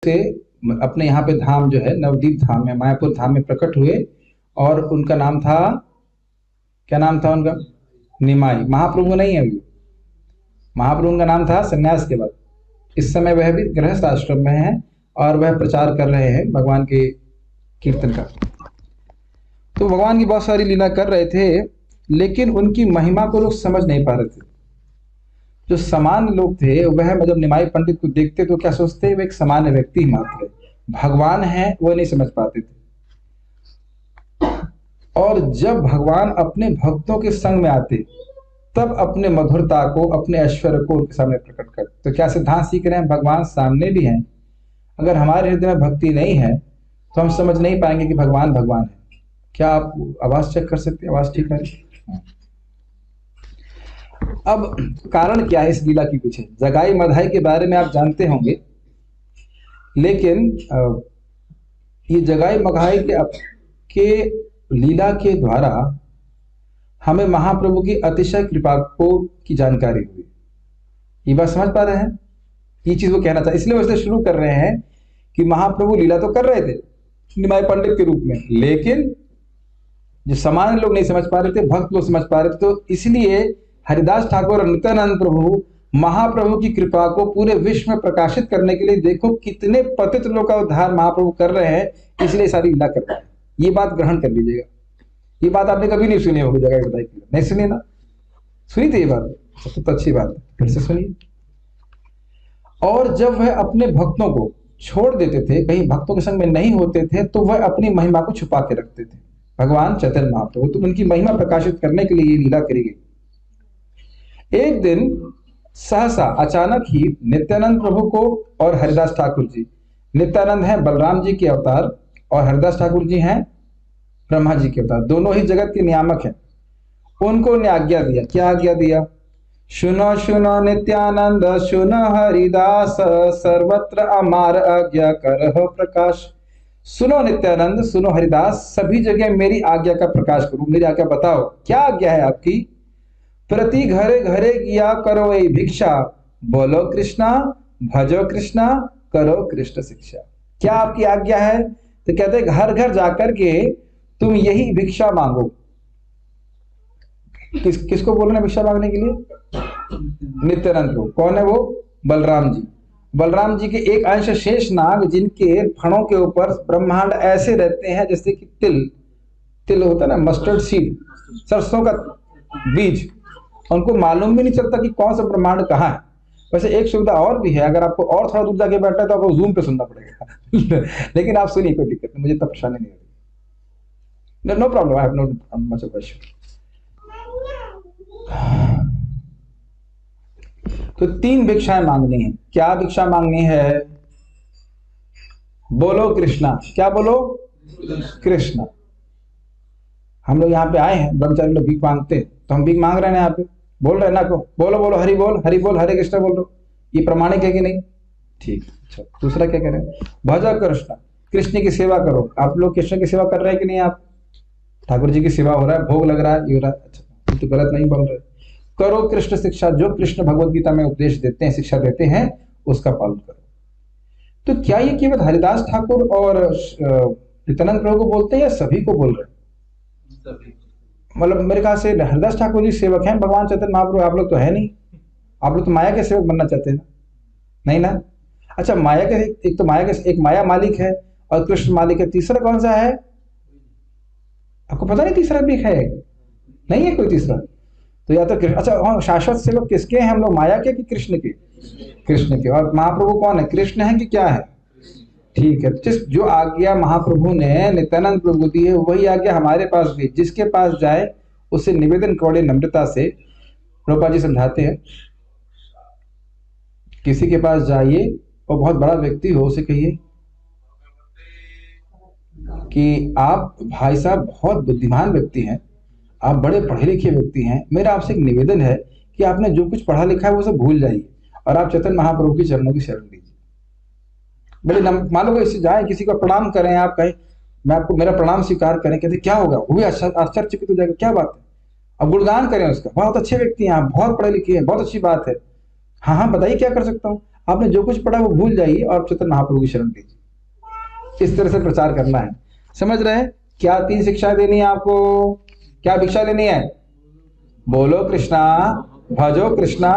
से अपने यहाँ पे धाम जो है नवदीप धाम में, मायापुर धाम में प्रकट हुए, और उनका नाम था, क्या नाम था उनका? निमाई। महाप्रभु नहीं है अभी, महाप्रभु का नाम था संन्यास के बाद। इस समय वह भी गृहस्थ आश्रम में है और वह प्रचार कर रहे हैं भगवान के कीर्तन का। तो भगवान की बहुत सारी लीला कर रहे थे, लेकिन उनकी महिमा को लोग समझ नहीं पा रहे थे। जो सामान्य लोग थे वह जब निमाई पंडित को देखते तो क्या सोचते, वो एक सामान्य व्यक्ति ही मात्र है, भगवान है वो नहीं समझ पाते थे। और जब भगवान अपने भक्तों के संग में आते तब अपने मधुरता को, अपने ऐश्वर्य को उनके सामने प्रकट करते। तो क्या सिद्धांत सीख रहे हैं, भगवान सामने भी हैं, अगर हमारे हृदय में भक्ति नहीं है तो हम समझ नहीं पाएंगे कि भगवान भगवान है। क्या आप आवाज चेक कर सकते हैं? आवाज ठीक है? अब कारण क्या है इस लीला के पीछे? जगाई मधाई के बारे में आप जानते होंगे, लेकिन ये जगाई मधाई के लीला के द्वारा हमें महाप्रभु की अतिशय कृपा की जानकारी हुई। ये बात समझ पा रहे हैं? ये चीज वो कहना चाहते, इसलिए वैसे शुरू कर रहे हैं कि महाप्रभु लीला तो कर रहे थे निमाई पंडित के रूप में, लेकिन जो सामान्य लोग नहीं समझ पा रहे थे, भक्त लोग समझ पा रहे थे। तो इसलिए हरिदास ठाकुर और नित्यानंद प्रभु महाप्रभु की कृपा को पूरे विश्व में प्रकाशित करने के लिए, देखो कितने पतित लोगों का उद्धार महाप्रभु कर रहे हैं, इसलिए सारी लीला कर रहे हैं। ये बात ग्रहण कर लीजिएगा। ये बात आपने कभी नहीं सुनी होगी, जगह बताई नहीं सुनी ना? सुनी थी ये बात? सबसे तो अच्छी बात है, फिर से सुनिए। और जब वह अपने भक्तों को छोड़ देते थे, कहीं भक्तों के संग में नहीं होते थे, तो वह अपनी महिमा को छुपा के रखते थे। भगवान चैतन्य महाप्रभु, तो उनकी महिमा प्रकाशित करने के लिए ये लीला करी गई। एक दिन सहसा अचानक ही नित्यानंद प्रभु को और हरिदास ठाकुर जी, नित्यानंद हैं बलराम जी के अवतार और हरिदास ठाकुर जी हैं ब्रह्मा जी के अवतार, दोनों ही जगत के नियामक हैं, उनको ने आज्ञा दिया। क्या आज्ञा दिया? सुनो सुनो नित्यानंद सुनो हरिदास, सर्वत्र अमार आज्ञा करहो प्रकाश। सुनो नित्यानंद, सुनो हरिदास, सभी जगह मेरी आज्ञा का प्रकाश करो, मेरी आज्ञा बताओ। क्या आज्ञा है आपकी? प्रति घरे घरे किया करो ये भिक्षा, बोलो कृष्णा भजो कृष्णा करो कृष्ण शिक्षा। क्या आपकी आज्ञा है? तो कहते हैं घर घर जाकर के तुम यही भिक्षा मांगो। किसको बोल रहे हैं भिक्षा मांगने के लिए? नित्यानंद प्रभु। कौन है वो? बलराम जी। बलराम जी के एक अंश शेष नाग, जिनके फणों के ऊपर ब्रह्मांड ऐसे रहते हैं जैसे कि तिल होता है ना, मस्टर्ड सीड, सरसों का बीज, उनको मालूम भी नहीं चलता कि कौन सा ब्रह्मांड कहाँ है। वैसे एक सुविधा और भी है, अगर आपको और थोड़ा दूर जाके बैठना है तो आपको जूम पे सुनना पड़ेगा लेकिन आप सुनिए, कोई दिक्कत नहीं, मुझे इतना परेशानी नहीं होगी। No problem, I have no much of issue. तो 3 भिक्षाएं मांगनी है। क्या भिक्षा मांगनी है? बोलो कृष्णा। क्या बोलो? कृष्णा। हम लोग यहाँ पे आए हैं, ब्रह्मचारी लोग भीख मांगते हैं, तो हम भीख मांग रहे हैं यहाँ पे, बोल रहे हैं ना को बोलो बोलो हरि बोल हरे कृष्ण बोल रहे। ये प्रमाणिक है कि नहीं? ठीक। अच्छा, दूसरा क्या कह रहे हैं? भजा कृष्ण, कृष्ण की सेवा करो। आप लोग कृष्ण की सेवा कर रहे हैं कि नहीं? आप ठाकुर जी की सेवा हो रहा है, भोग लग रहा है, ये हो रहा है। अच्छा, तो गलत नहीं बोल रहे। करो कृष्ण शिक्षा, जो कृष्ण भगवत गीता में उपदेश देते हैं, शिक्षा देते हैं, उसका पालन करो। तो क्या ये केवल हरिदास ठाकुर और नित्यानंद प्रभु को बोलते हैं या सभी को बोल रहे हैं? मतलब मेरे ख्याल से हरिदास ठाकुर जी सेवक हैं, भगवान चैतन्य महाप्रभु आप लोग तो है नहीं। आप लोग तो माया के सेवक बनना चाहते हैं ना? नहीं ना? अच्छा, माया के एक तो माया के एक माया मालिक है और कृष्ण मालिक है, तीसरा कौन सा है? आपको पता नहीं तीसरा भी है? नहीं है कोई तीसरा? तो या तो अच्छा, हाँ, शाश्वत सेवक किसके हैं हम लोग, माया के कि कृष्ण के? कृष्ण के। और महाप्रभु कौन है? कृष्ण है कि क्या है? ठीक है। जिस जो आज्ञा महाप्रभु ने नित्यानंद प्रभु को दी है, वही आज्ञा हमारे पास भी। जिसके पास जाए उससे निवेदन करो नम्रता से। प्रभुपाद जी समझाते हैं, किसी के पास जाइए और बहुत बड़ा व्यक्ति हो, उसे कहिए कि आप भाई साहब बहुत बुद्धिमान व्यक्ति हैं, आप बड़े पढ़े लिखे व्यक्ति हैं, मेरा आपसे एक निवेदन है कि आपने जो कुछ पढ़ा लिखा है वो सब भूल जाइए और आप चैतन्य महाप्रभु के चरणों की शरण लीजिए। बड़े मान लो इससे जाए, किसी को प्रणाम करें, आप कहें मैं आपको मेरा प्रणाम स्वीकार करें, कहते क्या होगा? वो भी आश्चर्यचकित हो जाएगा, क्या बात है? अब गुणगान करें उसका, बहुत अच्छे व्यक्ति हैं आप, बहुत पढ़े लिखे हैं, बहुत अच्छी बात है। हाँ हाँ बताइए क्या कर सकता हूँ? आपने जो कुछ पढ़ा वो भूल जाइए और चैतन्य महाप्रभु की शरण लीजिए। इस तरह से प्रचार करना है। समझ रहे हैं? क्या 3 शिक्षा देनी है आपको? क्या भिक्षा लेनी है? बोलो कृष्णा, भजो कृष्णा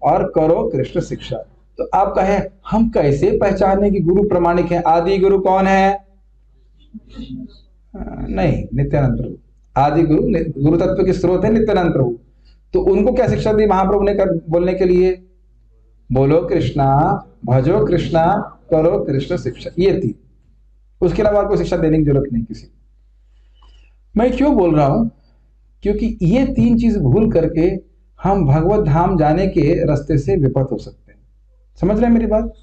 और करो कृष्ण शिक्षा। तो आप कहें हम कैसे पहचाने कि गुरु प्रमाणिक है? आदि गुरु कौन है? नहीं, नित्यानंद प्रभु। आदि गुरु, गुरु तत्व के स्रोत है नित्यानंद प्रभु। तो उनको क्या शिक्षा दी महाप्रभु ने बोलने के लिए? बोलो कृष्णा, भजो कृष्णा, करो कृष्ण शिक्षा। ये थी, उसके अलावा कोई शिक्षा देने की जरूरत नहीं किसी। मैं क्यों बोल रहा हूं? क्योंकि ये 3 चीज भूल करके हम भगवत धाम जाने के रास्ते से विपत हो सकते हैं। समझ रहे हैं मेरी बात?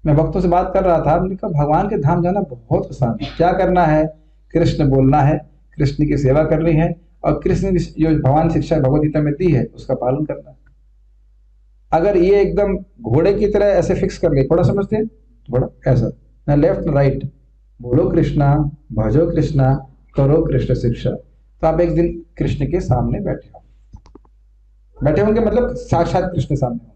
मैं भक्तों से बात कर रहा था, मैंने कहा भगवान के धाम जाना बहुत आसान है। क्या करना है? कृष्ण बोलना है, कृष्ण की सेवा करनी है और कृष्ण की जो भगवान शिक्षा भगवत गीता में दी है उसका पालन करना है। अगर ये एकदम घोड़े की तरह ऐसे फिक्स कर ले, थोड़ा समझते हैं, थोड़ा ऐसा, ना लेफ्ट ना राइट, बोलो कृष्णा, भजो कृष्णा, करो कृष्ण शिक्षा, तो आप एक दिन कृष्ण के सामने बैठे होंगे, मतलब साक्षात कृष्ण सामने होंगे।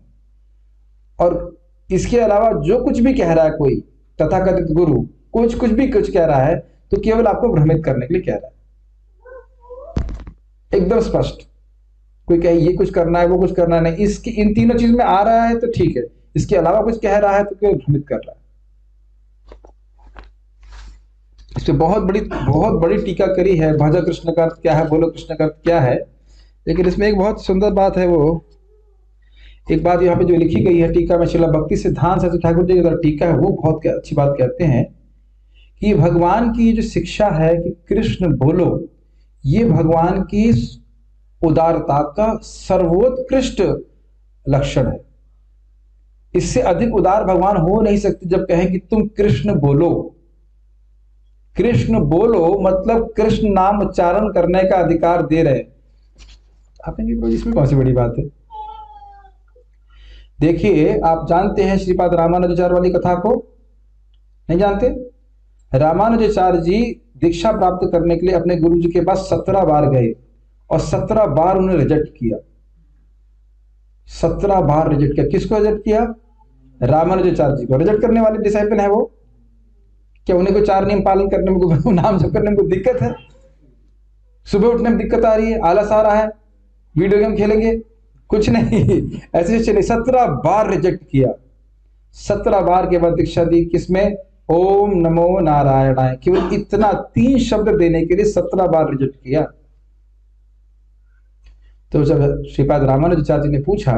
और इसके अलावा जो कुछ भी कह रहा है कोई तथाकथित गुरु, कुछ भी कह रहा है तो केवल आपको भ्रमित करने के लिए कह रहा है, एकदम स्पष्ट। कोई कहे ये कुछ करना है, वो कुछ करना नहीं, इसकी इन तीनों चीज में आ रहा है तो ठीक है, इसके अलावा कुछ कह रहा है तो केवल भ्रमित कर रहा है। इस पे बहुत बड़ी टीका करी है, भजो कृष्ण का अर्थ क्या है, बोलो कृष्ण का अर्थ क्या है। लेकिन इसमें एक बहुत सुंदर बात है, वो एक बात यहाँ पे जो लिखी गई है टीका में, श्रील भक्ति सिद्धांत सरस्वती ठाकुर जी का टीका है, वो बहुत अच्छी बात कहते हैं कि भगवान की जो शिक्षा है कि कृष्ण बोलो, ये भगवान की उदारता का सर्वोत्कृष्ट लक्षण है। इससे अधिक उदार भगवान हो नहीं सकते जब कहें कि तुम कृष्ण बोलो। कृष्ण बोलो मतलब कृष्ण नाम उच्चारण करने का अधिकार दे रहे। आपने इसमें कौन सी बड़ी बात है? देखिए, आप जानते हैं श्रीपाद रामानुजाचार्य वाली कथा को? नहीं जानते? रामानुजाचार्य जी दीक्षा प्राप्त करने के लिए अपने गुरु जी के पास 17 बार गए और 17 बार उन्होंने रिजेक्ट किया। 17 बार रिजेक्ट किया। किसको रिजेक्ट किया? रामानुजाचार्य जी को। रिजेक्ट करने वाले डिसाइपल है वो? क्या उन्हें को 4 नियम पालन करने में, नाम जप करने में दिक्कत है? सुबह उठने में दिक्कत आ रही है, आलस आ रहा है, वीडियो गेम खेलेंगे? कुछ नहीं, ऐसे चले। 17 बार रिजेक्ट किया। 17 बार के बाद दीक्षा दी, किसमें? ओम नमो नारायणाय। केवल इतना 3 शब्द देने के लिए 17 बार रिजेक्ट किया। तो जब श्रीपाद रामानुजाचार्य जी ने पूछा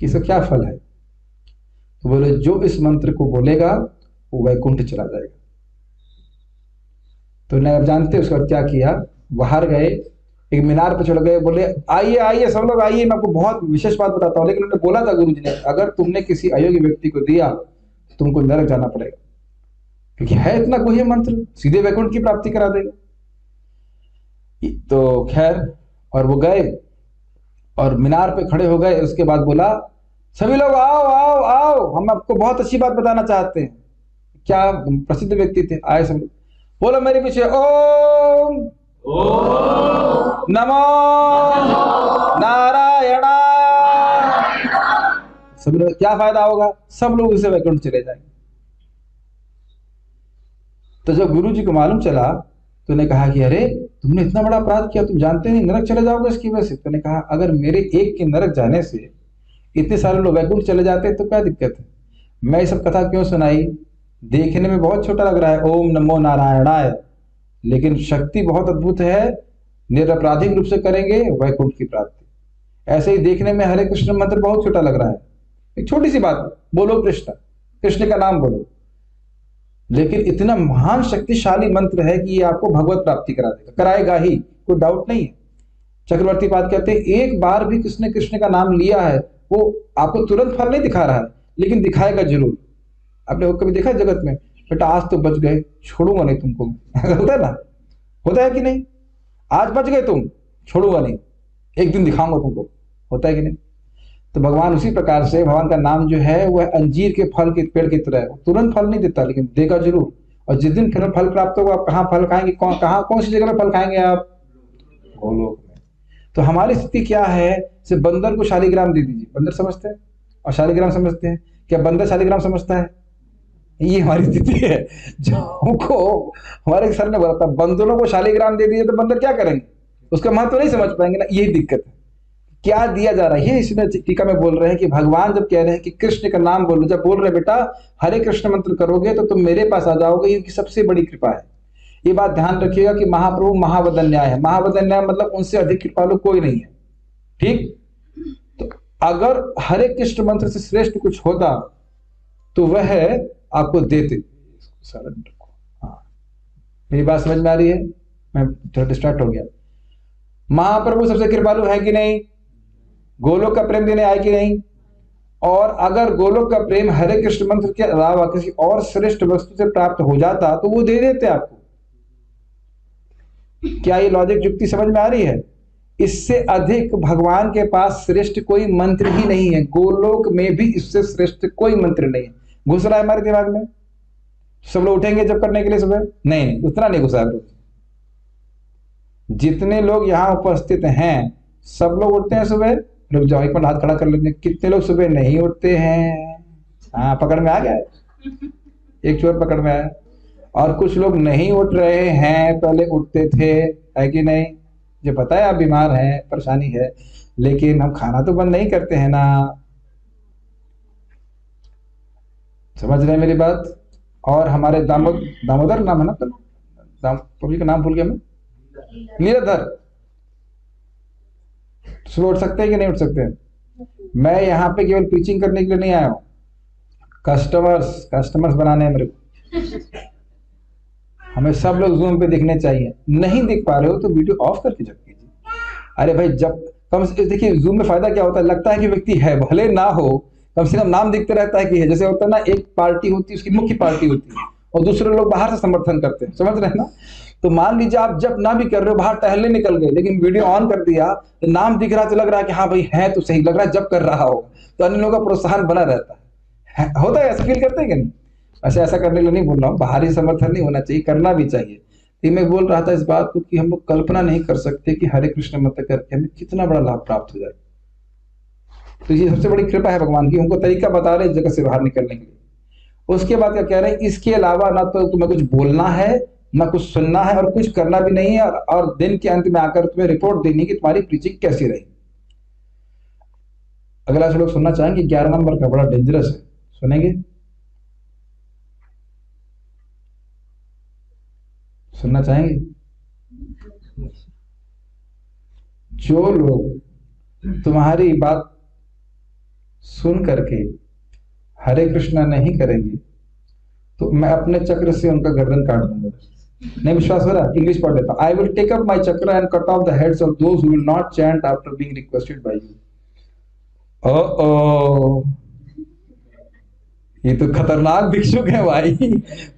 कि इसका क्या फल है, तो बोले जो इस मंत्र को बोलेगा वो वैकुंठ चला जाएगा। तो नहीं, आप जानते उसके बाद क्या किया? बाहर गए, एक मीनार पर चढ़ गए, बोले आइए आइए सब लोग आइए, मैं आपको बहुत विशेष बात बताता हूँ। लेकिन उन्होंने बोला था गुरु जी ने, अगर तुमने किसी अयोग्य व्यक्ति को दिया तो तुमको नरक जाना पड़ेगा, क्योंकि है इतना गुह्य मंत्र, सीधे वैकुंठ की प्राप्ति करा देगा। तो खैर, और वो गए और मीनार पे खड़े हो गए। उसके बाद बोला सभी लोग आओ आओ आओ, हम आपको बहुत अच्छी बात बताना चाहते हैं। क्या प्रसिद्ध व्यक्ति थे, आए सब। बोलो मेरे पीछे, ओम नमो नारायण। सब लोग, क्या फायदा होगा? सब लोग उसे वैकुंठ चले जाएंगे। तो जब गुरु जी को मालूम चला तो ने कहा कि अरे तुमने इतना बड़ा अपराध किया, तुम जानते नहीं नरक चले जाओगे इसकी वजह से। तो ने कहा अगर मेरे एक के नरक जाने से इतने सारे लोग वैकुंठ चले जाते तो क्या दिक्कत है? मैं ये सब कथा क्यों सुनाई? देखने में बहुत छोटा लग रहा है, ओम नमो नारायणाय, लेकिन शक्ति बहुत अद्भुत है। निरपराधिक रूप से करेंगे वैकुंठ की प्राप्ति। ऐसे ही देखने में हरे कृष्ण मंत्र बहुत छोटा लग रहा है, एक छोटी सी बात, बोलो कृष्ण, कृष्ण का नाम बोलो, लेकिन इतना महान शक्तिशाली मंत्र है कि ये आपको भगवत प्राप्ति करा देगा, कराएगा ही, कोई डाउट नहीं है। चक्रवर्ती पाद कहते हैं एक बार भी किसने कृष्ण का नाम लिया है वो आपको तुरंत फल नहीं दिखा रहा है, लेकिन दिखाएगा जरूर। आपने वो कभी देखा जगत में, बेटा आज तो बच गए, छोड़ूंगा नहीं तुमको। होता है ना, होता है कि नहीं? आज बच गए तुम, छोड़ूंगा नहीं, एक दिन दिखाऊंगा तुमको। होता है कि नहीं? तो भगवान उसी प्रकार से, भगवान का नाम जो है वह अंजीर के फल के पेड़ की तरह है, तुरंत फल नहीं देता लेकिन देगा जरूर। और जिस दिन फल प्राप्त होगा, आप कहाँ फल खाएंगे? कौन सी जगह में फल खाएंगे आप? गोलोक में। तो हमारी स्थिति क्या है? सिर्फ बंदर को शालिग्राम दे दीजिए, बंदर समझते हैं और शालिग्राम समझते हैं क्या बंदर शालिग्राम समझता है? ये हमारी स्थिति है जो हमको हमारे सर ने बोला था, बंदरों को शालिग्राम दे दिए तो बंदर क्या करेंगे, उसका महत्व नहीं समझ पाएंगे ना। यही दिक्कत है, क्या दिया जा रहा है। ये इसमें टीका में बोल रहे हैं कि भगवान जब कह रहे हैं कि कृष्ण का नाम बोलो, जब बोल रहे बेटा हरे कृष्ण मंत्र करोगे तो तुम मेरे पास आ जाओगे, ये उनकी सबसे बड़ी कृपा है। ये बात ध्यान रखिएगा कि महाप्रभु महावदन्याय है। महावदन्याय मतलब उनसे अधिक कृपालु कोई नहीं है, ठीक। तो अगर हरे कृष्ण मंत्र से श्रेष्ठ कुछ होता तो वह आपको देते। हाँ, मेरी बात समझ में आ रही है? मैं थोड़ा डिस्ट्रैक्ट हो गया। महाप्रभु सबसे कृपालु है कि नहीं? गोलोक का प्रेम देने आए कि नहीं? और अगर गोलोक का प्रेम हरे कृष्ण मंत्र के अलावा किसी और श्रेष्ठ वस्तु से प्राप्त हो जाता तो वो दे देते आपको। क्या ये लॉजिक युक्ति समझ में आ रही है? इससे अधिक भगवान के पास श्रेष्ठ कोई मंत्र ही नहीं है। गोलोक में भी इससे श्रेष्ठ कोई मंत्र नहीं है। घुस रहा है हमारे दिमाग में? सब लोग उठेंगे जब करने के लिए सुबह? नहीं, उतना नहीं घुसा है। जितने लोग यहाँ उपस्थित हैं सब लोग उठते हैं सुबह? रुक जाओ, एक मिनट हाथ खड़ा कर लेते हैं। कितने लोग सुबह नहीं उठते हैं? हाँ, पकड़ में आ गया है, एक चोर पकड़ में आया। और कुछ लोग नहीं उठ रहे हैं, पहले उठते थे, है कि नहीं? जो पता है आप बीमार हैं, परेशानी है, लेकिन हम खाना तो बंद नहीं करते हैं ना। समझ रहे हैं मेरी बात? और हमारे दामोदर नाम है ना, प्रभु का नाम भूल गया मैं, लीलाधर, सुबह उठ सकते हैं कि नहीं उठ सकते हैं? मैं यहाँ पे केवल प्रीचिंग करने के लिए नहीं आया हूँ, कस्टमर्स बनाने हैं मेरे को। हमें सब लोग जूम पे दिखने चाहिए। नहीं दिख पा रहे हो तो वीडियो ऑफ करके जब कीजिए। अरे भाई, जब कम से देखिए जूम में फायदा क्या होता है, लगता है कि व्यक्ति है, भले ना हो, कम से कम नाम दिखते रहता है कि है। जैसे होता है ना, एक पार्टी होती है, उसकी मुख्य पार्टी होती है और दूसरे लोग बाहर से समर्थन करते हैं, समझ रहे हैं ना? तो मान लीजिए आप जब ना भी कर रहे हो, बाहर टहलने निकल गए, लेकिन वीडियो ऑन कर दिया तो नाम दिख रहा, तो लग रहा है कि हाँ भाई है, तो सही लग रहा है जब कर रहा हो, तो अन्य लोगों का प्रोत्साहन बना रहता है। होता है ऐसा, फील करते हैं कि नहीं? वैसे ऐसा करने के लिए नहीं बोल रहा हूँ, बाहरी समर्थन नहीं होना चाहिए, करना भी चाहिए। तो मैं बोल रहा था इस बात को कि हम लोग कल्पना नहीं कर सकते कि हरे कृष्ण मंत्र करके हमें कितना बड़ा लाभ प्राप्त हो जाए। तो ये सबसे बड़ी कृपा है भगवान की, हमको तरीका बता रहे इस जगह से बाहर निकलने के लिए। उसके बाद क्या कह रहे हैं, इसके अलावा ना तो तुम्हें कुछ बोलना है, ना कुछ सुनना है, और कुछ करना भी नहीं है, और दिन के अंत में आकर तुम्हें रिपोर्ट देनी कि तुम्हारी प्रीचिंग कैसी रही। अगला श्लोक सुनना चाहेंगे? 11 नंबर का, बड़ा डेंजरस है, सुनेंगे? सुनना चाहेंगे? जो लोग तुम्हारी बात सुन करके हरे कृष्णा नहीं करेंगे तो मैं अपने चक्र से उनका गर्दन काट दूंगा। नहीं विश्वास हो रहा? इंग्लिश पढ़ लेता हूं। I will take up my chakra and cut off the heads of those who will not chant after being requested by you. ओ, ये तो खतरनाक भिक्षुक है भाई।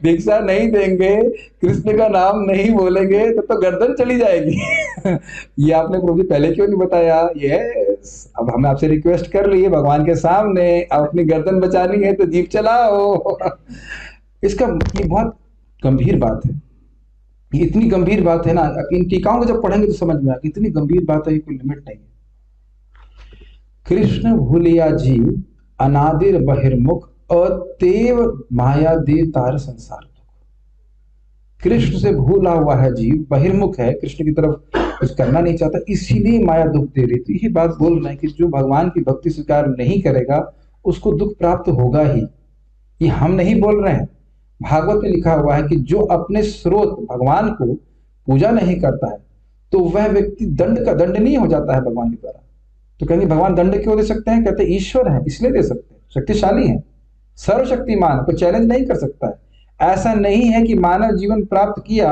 भिक्षा नहीं देंगे, कृष्ण का नाम नहीं बोलेंगे तो गर्दन चली जाएगी। ये आपने प्रभु जी पहले क्यों नहीं बताया? यस, अब हमें आपसे रिक्वेस्ट कर ली है भगवान के सामने, अब अपनी गर्दन बचानी है तो जीभ चलाओ। इसका ये बहुत गंभीर बात है, ये इतनी गंभीर बात है ना, इन टीकाओं को जब पढ़ेंगे तो समझ में आएगा इतनी गंभीर बात है, कोई लिमिट नहीं है। कृष्ण भूलिया जीव अनादिर बहिर्मुख अतएव माया दे तार संसार। कृष्ण से भूला हुआ है जीव, बहिर्मुख है, कृष्ण की तरफ कुछ करना नहीं चाहता, इसीलिए माया दुख दे रही थी। ये बात बोल रहे हैं कि जो भगवान की भक्ति स्वीकार नहीं करेगा उसको दुख प्राप्त होगा ही। ये हम नहीं बोल रहे हैं, भागवत में लिखा हुआ है कि जो अपने स्रोत भगवान को पूजा नहीं करता है तो वह व्यक्ति दंड का दंडनीय हो जाता है भगवान के द्वारा। तो कहेंगे भगवान दंड क्यों दे सकते हैं? कहते ईश्वर है इसलिए दे सकते हैं, शक्तिशाली है, सर्वशक्तिमान, कोई चैलेंज नहीं कर सकता है। ऐसा नहीं है कि मानव जीवन प्राप्त किया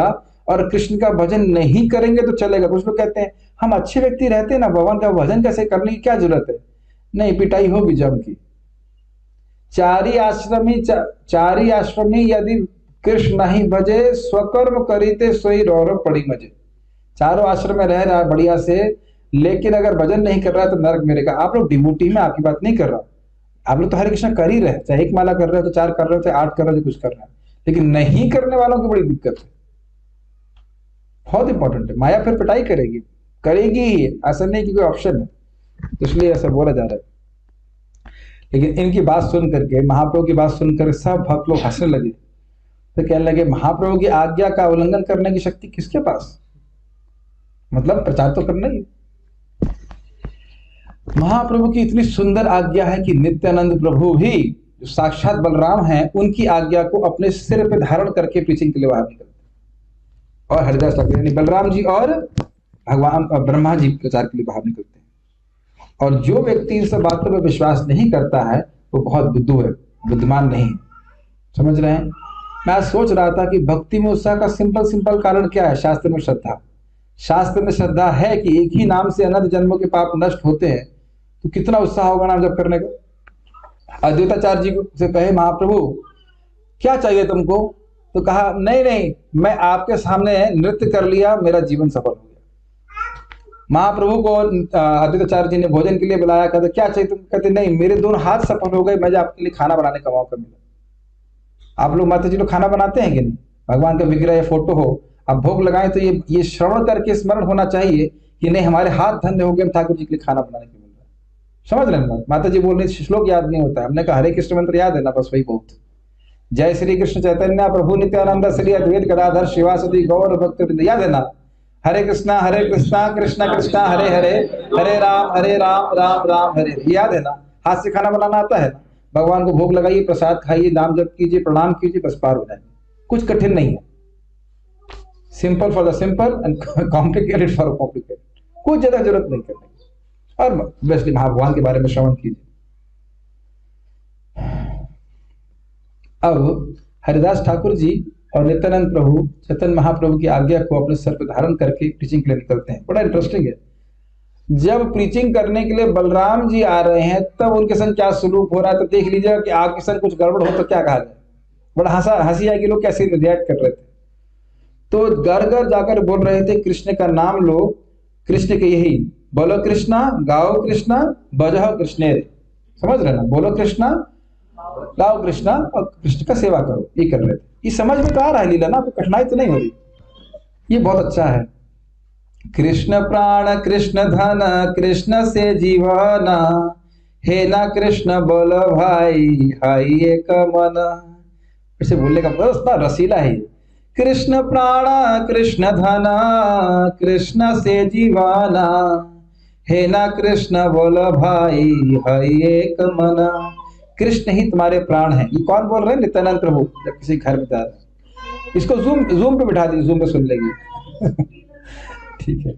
और कृष्ण का भजन नहीं करेंगे तो चलेगा। कुछ लोग कहते हैं हम अच्छे व्यक्ति रहते हैं ना, भगवान का भजन कैसे करने की क्या जरूरत है? नहीं, पिटाई होगी जम की। चारी आश्रमी यदि कृष्ण नहीं भजे स्वकर्म करीते सोई रौरव पड़ी मजे। चारों आश्रम में रह रहा है बढ़िया से, लेकिन अगर भजन नहीं कर रहा है तो नरक मिलेगा। आप लोग डिवोटी में, आपकी बात नहीं कर रहा, आप लोग तो हरे कृष्ण कर ही रहे, चाहे एक माला कर रहे हो तो 4 कर रहे हो, चाहे 8 कर रहे हो, कुछ कर रहे हैं, लेकिन नहीं करने वालों की बड़ी दिक्कत है। बहुत इंपॉर्टेंट है। माया फिर पिटाई करेगी ही, ऐसा नहीं कि कोई ऑप्शन है, तो इसलिए ऐसा बोला जा रहा है। लेकिन इनकी बात सुन करके, महाप्रभु की बात सुनकर सब भक्त लोग हंसने लगे। तो कहने लगे महाप्रभु की आज्ञा का उल्लंघन करने की शक्ति किसके पास, मतलब प्रचार तो करना ही। महाप्रभु की इतनी सुंदर आज्ञा है कि नित्यानंद प्रभु भी जो साक्षात बलराम हैं, उनकी आज्ञा को अपने सिर पे धारण करके प्रीचिंग के लिए बाहर निकलते। और हरिदास ठाकुर यानी बलराम जी और भगवान ब्रह्मा जी प्रचार के लिए बाहर निकलते हैं। और जो व्यक्ति इन सब बातों पर विश्वास नहीं करता है वो बहुत बुद्धू है, बुद्धिमान नहीं है। समझ रहे हैं? मैं आज सोच रहा था कि भक्ति में उत्साह का सिंपल कारण क्या है? शास्त्र में श्रद्धा। शास्त्र में श्रद्धा है कि एक ही नाम से अनंत जन्मों के पाप नष्ट होते हैं, तो कितना उत्साह होगा नाम जप करने का। अद्वैताचार्य जी से कहे महाप्रभु क्या चाहिए तुमको? तो कहा नहीं, मैं आपके सामने नृत्य कर लिया, मेरा जीवन सफल हो गया। महाप्रभु को अद्वैताचार्य जी ने भोजन के लिए बुलाया, कहते क्या चाहिए तुम? कहते नहीं, मेरे दोनों हाथ सफल हो गए, मुझे आपके लिए खाना बनाने का मौका मिला। आप लोग माता जी लोग खाना बनाते हैं कि नहीं? भगवान का विग्रह या फोटो हो, आप भोग लगाए तो ये श्रवण करके स्मरण होना चाहिए कि नहीं हमारे हाथ धन्य हो गए, ठाकुर जी के लिए खाना बनाने को मिल रहा है। समझ रहे हैं? माता जी बोल रही श्लोक याद नहीं होता है, हमने कहा हरे कृष्ण मंत्र याद है ना, बस वही बहुत। जय श्री कृष्ण चैतन्य प्रभु नित्यानंद श्री अद्वैत गदाधर शिवासदि गौर भक्त, याद है ना? हरे कृष्णा कृष्ण कृष्णा हरे हरे, हरे राम राम राम हरे। याद है ना? हाथ से खाना बनाना आता है ना? भगवान को भोग लगाइए, प्रसाद खाइए, नाम जप कीजिए, प्रणाम कीजिए, बस पार हो जाएंगे। कुछ कठिन नहीं है। Simple for the simple and complicated for complicated. कुछ ज्यादा जरूरत नहीं करने की। और वैसे भगवान के बारे में श्रवण कीजिए। अब हरिदास ठाकुर जी और नित्यानंद प्रभु चैतन्य महाप्रभु की आज्ञा को अपने सर पर धारण करके प्रीचिंग के लिए निकलते हैं। बड़ा इंटरेस्टिंग है। जब प्रीचिंग करने के लिए बलराम जी आ रहे हैं तब उनके संग क्या सलूक हो रहा है, तो देख लीजिएगा कि आपके संग कुछ गड़बड़ हो तो क्या कहा जाए। बड़ा हंसी आएगी, लोग कैसे रिएक्ट कर रहे थे। तो घर घर जाकर बोल रहे थे कृष्ण का नाम लो, कृष्ण के यही बोलो कृष्णा, गाओ कृष्णा, बजाओ कृष्ण। समझ रहे ना? बोलो कृष्णा, गाओ कृष्णा और कृष्ण का सेवा करो, ये कर रहे थे। ये समझ में तो आ रहा है लीला ना, आपको कठिनाई तो नहीं हो रही। ये बहुत अच्छा है। कृष्ण प्राण कृष्ण धन कृष्ण से जीवना, हे ना कृष्ण बोलो भाई हाई एक मन। ऐसे बोलने का बड़ा रसीला है। कृष्ण प्राण कृष्ण धन कृष्ण से जीवाना, हे ना कृष्ण बोलो भाई हाई एक मन। कृष्ण ही तुम्हारे प्राण हैं। ये कौन बोल रहे हैं? नित्यानंद प्रभु जब किसी घर में जा रहे हैं। इसको जूम पे बिठा दीजिए, जूम पे सुन लेगी। ठीक है।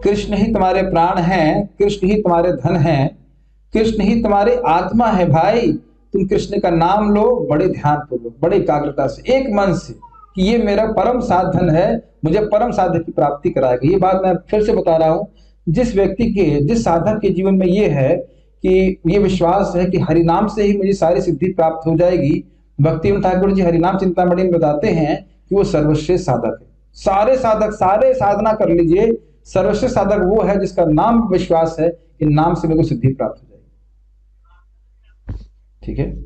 कृष्ण ही तुम्हारे प्राण हैं, कृष्ण ही तुम्हारे धन हैं, कृष्ण ही तुम्हारी आत्मा है भाई। तुम कृष्ण का नाम लो बड़े ध्यान पूर्वक, बड़े एकाग्रता से, एक मन से कि ये मेरा परम साधन है, मुझे परम साधन की प्राप्ति कराएगा। ये बात मैं फिर से बता रहा हूं। जिस व्यक्ति के, जिस साधक के जीवन में ये है कि ये विश्वास है कि हरिनाम से ही मुझे सारी सिद्धि प्राप्त हो जाएगी, भक्ति ठाकुर जी हरिनाम चिंतामणि में बताते हैं कि वो सर्वश्रेष्ठ साधक है। सारे साधक, सारे साधना कर लीजिए, सर्वश्रेष्ठ साधक वो है जिसका नाम विश्वास है कि नाम से मेरे को सिद्धि प्राप्त हो जाएगी। ठीक है।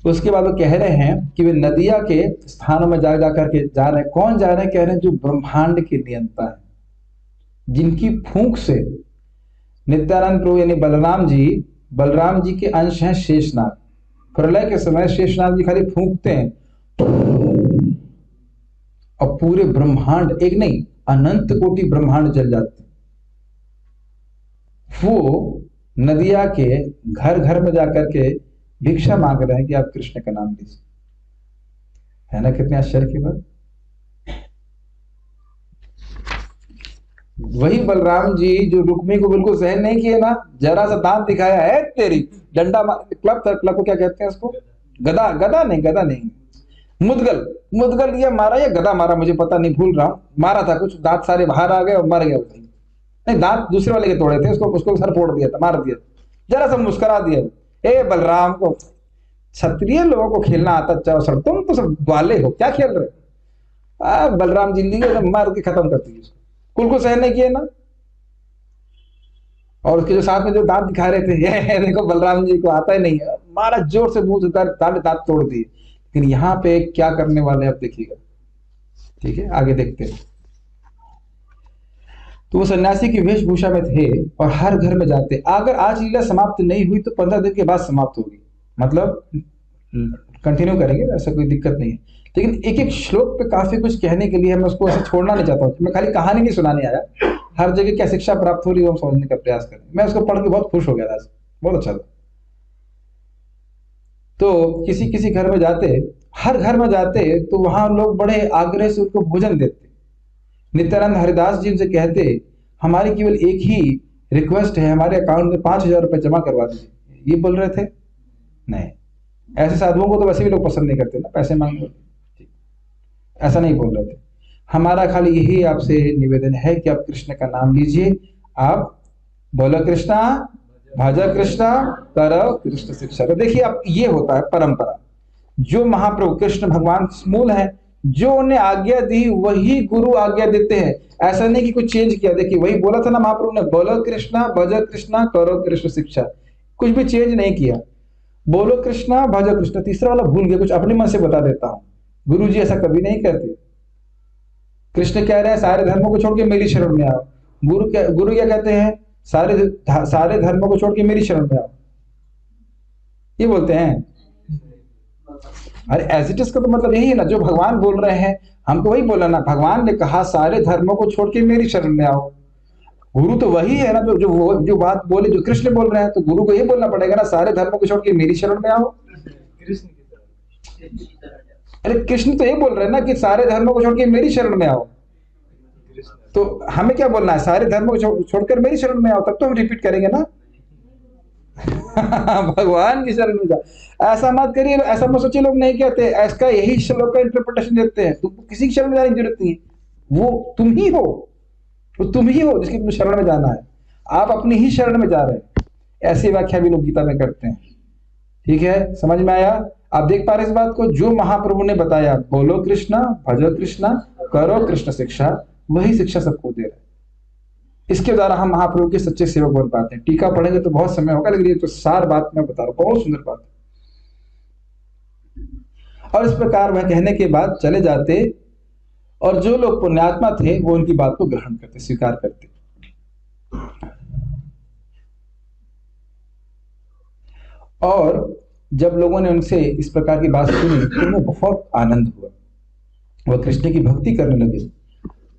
उसके बाद वो कह रहे हैं कि वे नदिया के स्थानों में जा करके जा रहे हैं। कौन जा रहे हैं? कह रहे हैं जो ब्रह्मांड के नियंता है, जिनकी फूंक से नित्यानंद प्रभु यानी बलराम जी के अंश हैं शेषनाग। प्रलय के समय शेषनाग जी खाली फूंकते हैं और पूरे ब्रह्मांड, एक नहीं अनंत कोटि ब्रह्मांड जल जाते हैं। वो नदिया के घर घर में जाकर के भिक्षा मांग रहे हैं कि आप कृष्ण का नाम लीजिए। है ना कितने आश्चर्य की बात। वही बलराम जी जो रुक्मी को बिल्कुल सहन नहीं किए ना, जरा सा दांत दिखाया है तेरी, डंडा क्लब को क्या कहते हैं उसको? गदा नहीं, मुदगल ये मारा या गदा मारा, मुझे पता नहीं, भूल रहा हूं। मारा था कुछ, दांत सारे बाहर आ गए और मर गया। नहीं, दांत दूसरे वाले के तोड़े थे, उसको सर फोड़ दिया था, मार दिया। जरा सा मुस्कुरा दिया। ए बलराम को, क्षत्रिय लोगों को खेलना आता अच्छा, तुम तो सब ग्वाले हो, क्या खेल रहे? बलराम जी लिए मार के खत्म कर दिए। कुल को सहन नहीं किए ना। और उसके जो साथ में जो दांत दिखा रहे थे, ये देखो बलराम जी को आता ही नहीं है, मारा जोर से, मुंह से दांत तोड़ दिए। लेकिन यहाँ पे क्या करने वाले आप देखिएगा। ठीक है, आगे देखते हैं। तो वो सन्यासी की वेशभूषा में थे और हर घर में जाते। अगर आज लीला समाप्त नहीं हुई तो 15 दिन के बाद समाप्त होगी, मतलब कंटिन्यू करेंगे, ऐसा कोई दिक्कत नहीं है। लेकिन एक एक श्लोक पे काफी कुछ कहने के लिए मैं उसको ऐसे छोड़ना नहीं चाहता हूँ। मैं खाली कहानी नहीं सुनाने आया, हर जगह क्या शिक्षा प्राप्त हो रही है हम समझने का प्रयास करें। मैं उसको पढ़ के बहुत खुश हो गया था, बहुत अच्छा था। तो किसी किसी घर में जाते, हर घर में जाते तो वहां लोग बड़े आग्रह से उनको भोजन देते। नित्यानंद हरिदास जी उनसे कहते, हमारी केवल एक ही रिक्वेस्ट है, हमारे अकाउंट में 5,000 रुपए जमा करवा दीजिए। ये बोल रहे थे? नहीं, ऐसे साधुओं को तो वैसे भी लोग पसंद नहीं करते ना, पैसे मांगने। ऐसा नहीं बोल रहे थे। हमारा खाली यही आपसे निवेदन है कि आप कृष्ण का नाम लीजिए, आप बोलो कृष्णा, भजो कृष्णा, करो कृष्ण शिक्षा। तो देखिए, अब ये होता है परंपरा। जो महाप्रभु कृष्ण भगवान मूल है, जो उन्हें आज्ञा दी वही गुरु आज्ञा देते हैं। ऐसा नहीं कि कुछ चेंज किया। देखिए, वही बोला था ना महाप्रभु ने, बोलो कृष्णा, भजो कृष्णा, करो कृष्ण शिक्षा। कुछ भी चेंज नहीं किया। बोलो कृष्णा, भजो कृष्णा, तीसरा वाला भूल गया, कुछ अपने मन से बता देता हूं। गुरु जी ऐसा कभी नहीं कहते। कृष्ण कह रहे हैं सारे धर्मों को छोड़ के मेरी शरण में आओ। गुरु क्या कहते हैं? सारे धर्मों को छोड़ के मेरी शरण में आओ, ये बोलते हैं। अरे एज इट इज का तो मतलब यही है ना, जो भगवान बोल रहे हैं हमको वही बोला ना। भगवान ने कहा सारे धर्मों को छोड़ के मेरी शरण में आओ। गुरु तो वही है ना, जो बात बोले, जो कृष्ण बोल रहे हैं, तो गुरु को ये बोलना पड़ेगा ना, सारे धर्मों को छोड़ के मेरी शरण में आओ। अरे कृष्ण तो ये बोल रहे हैं ना कि सारे धर्मों को छोड़ के मेरी शरण में आओ। तो हमें क्या बोलना है? सारे धर्मों को छोड़कर मेरी शरण में आओ, तब तो हम रिपीट करेंगे ना। भगवान की शरण में जाओ, ऐसा मत करिए, ऐसा मत सोचिए। लोग नहीं कहते, ऐसा यही श्लोक का इंटरप्रिटेशन देते हैं। तुमको किसी की शरण में जाने की जरूरत नहीं है, वो तुम ही हो, वो तुम ही हो जिसकी तुम्हें शरण में जाना है। आप अपनी ही शरण में जा रहे हैं। ऐसी व्याख्या भी लोग गीता में करते हैं। ठीक है, समझ में आया? आप देख पा रहे इस बात को? जो महाप्रभु ने बताया, बोलो कृष्णा, भजो कृष्णा, करो कृष्ण शिक्षा, वही शिक्षा सबको दे रहे हैं। इसके द्वारा हम महाप्रभु के सच्चे सेवक बन पाते हैं। टीका पढ़ेंगे तो बहुत समय होगा, लेकिन ये तो सार बात मैं बता रहा हूं, बहुत सुंदर बात है। और इस प्रकार वह कहने के बाद चले जाते, और जो लोग पुण्यात्मा थे वो उनकी बात को ग्रहण करते, स्वीकार करते। और जब लोगों ने उनसे इस प्रकार की बात सुनी तो उन्हें बहुत आनंद हुआ, वह कृष्ण की भक्ति करने लगे।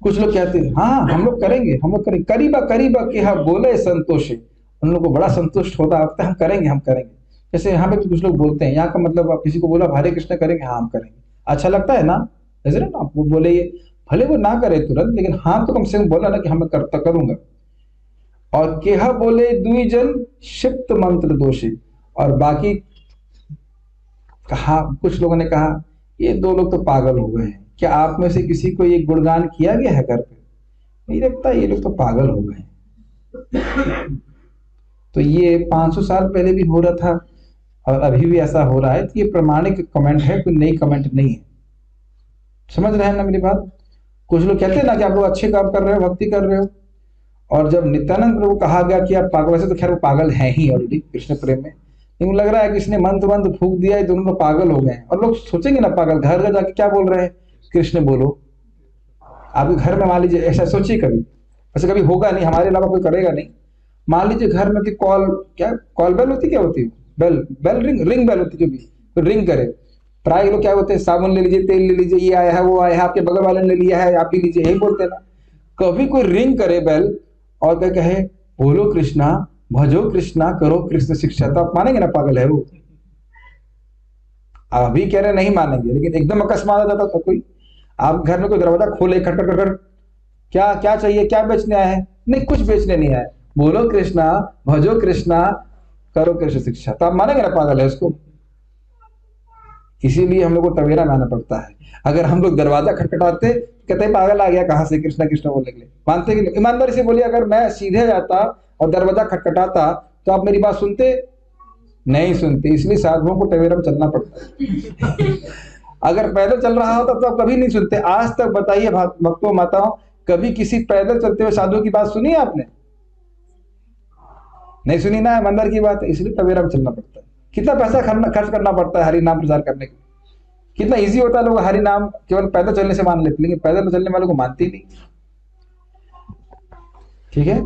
कुछ लोग कहते हैं हाँ हम लोग करेंगे, हम लोग करेंगे, करीबा करीबा कि हाँ बोले संतोषे। उन लोगों को बड़ा संतुष्ट होता है, हम करेंगे, हम करेंगे। जैसे यहाँ पे भी कुछ लोग बोलते हैं, यहाँ का मतलब आप किसी को बोला हरे कृष्ण करेंगे, हाँ हम करेंगे, अच्छा लगता है ना। जैसे ना आपको बोले, ये भले वो ना करे तुरंत, लेकिन हाँ तो कम से कम बोला ना कि हम करता करूंगा। और केहा बोले दुई जन क्षिप्त मंत्र दोषी। और बाकी कहा, कुछ लोगों ने कहा ये दो लोग तो पागल हो गए हैं। क्या आप में से किसी को ये गुणगान किया गया है घर पे? नहीं लगता, ये लोग तो पागल हो गए। तो ये 500 साल पहले भी हो रहा था और अभी भी ऐसा हो रहा है। तो ये प्रमाणिक कमेंट है, कोई नई कमेंट नहीं है। समझ रहे हैं ना मेरी बात? कुछ लोग कहते हैं ना कि आप लोग अच्छे काम कर रहे हो, भक्ति कर रहे हो। और जब नित्यानंद प्रभु कहा गया कि आप पागल, वैसे तो खैर वो पागल है ही ऑलरेडी कृष्ण प्रेम में, लेकिन लग रहा है कि इसने मंत्र फूंक दिया है, दोनों लोग पागल हो गए। और लोग सोचेंगे ना पागल, घर घर जाके क्या बोल रहे हैं, कृष्ण बोलो। आपके घर में मान लीजिए, ऐसा सोचिए कभी, ऐसा कभी होगा नहीं, हमारे अलावा कोई करेगा नहीं। मान लीजिए घर में कि कॉल, क्या कॉल बेल होती, क्या होती है, बेल रिंग बेल होती, जो भी तो रिंग करे। प्राय लोग क्या बोलते हैं, साबुन ले लीजिए, तेल ले लीजिए, ये आया है, वो आया है, आपके बगल वाले ने लिया है, आप भी लीजिए, यही बोलते हैं ना। कभी कोई रिंग करे बेल और क्या कहे, बोलो कृष्णा, भजो कृष्णा, करो कृष्ण शिक्षा, तो आप मानेंगे ना पागल है वो? अभी कह रहे नहीं मानेंगे, लेकिन एकदम अकस्मात आ जाता था कोई, आप घर में कोई दरवाजा खोले, खट खट खट, क्या क्या चाहिए, क्या बेचने आए हैं? नहीं, कुछ बेचने नहीं आए, बोलो कृष्णा, भजो कृष्णा, करो कृष्ण शिक्षा, तो आप मानेंगे ना पागल है उसको? इसीलिए हम लोग को टवेरा मानना पड़ता है। अगर हम लोग दरवाजा खटखटाते, कहते पागल आ गया कहां से कृष्णा कृष्णा बोलने के लिए, मानते कि ईमानदारी से बोलिए, अगर मैं सीधे जाता और दरवाजा खटखटाता तो आप मेरी बात सुनते? नहीं सुनते। इसलिए साधुओं को टवेरा में चलना पड़ता है। अगर पैदल चल रहा होता तो आप कभी नहीं सुनते। आज तक बताइए भक्तों माताओं, कभी किसी पैदल चलते हुए साधु की बात सुनी है आपने? नहीं सुनी ना, मंदिर की बात है। इसलिए टवेरा में चलना पड़ता है। कितना पैसा खर्च करना पड़ता है हरि नाम प्रचार करने के लिए। कितना इजी होता है, लोग हरि नाम केवल पैदल चलने से मान लेते, लेकिन पैदल चलने वालों को मानते ही नहीं। ठीक है।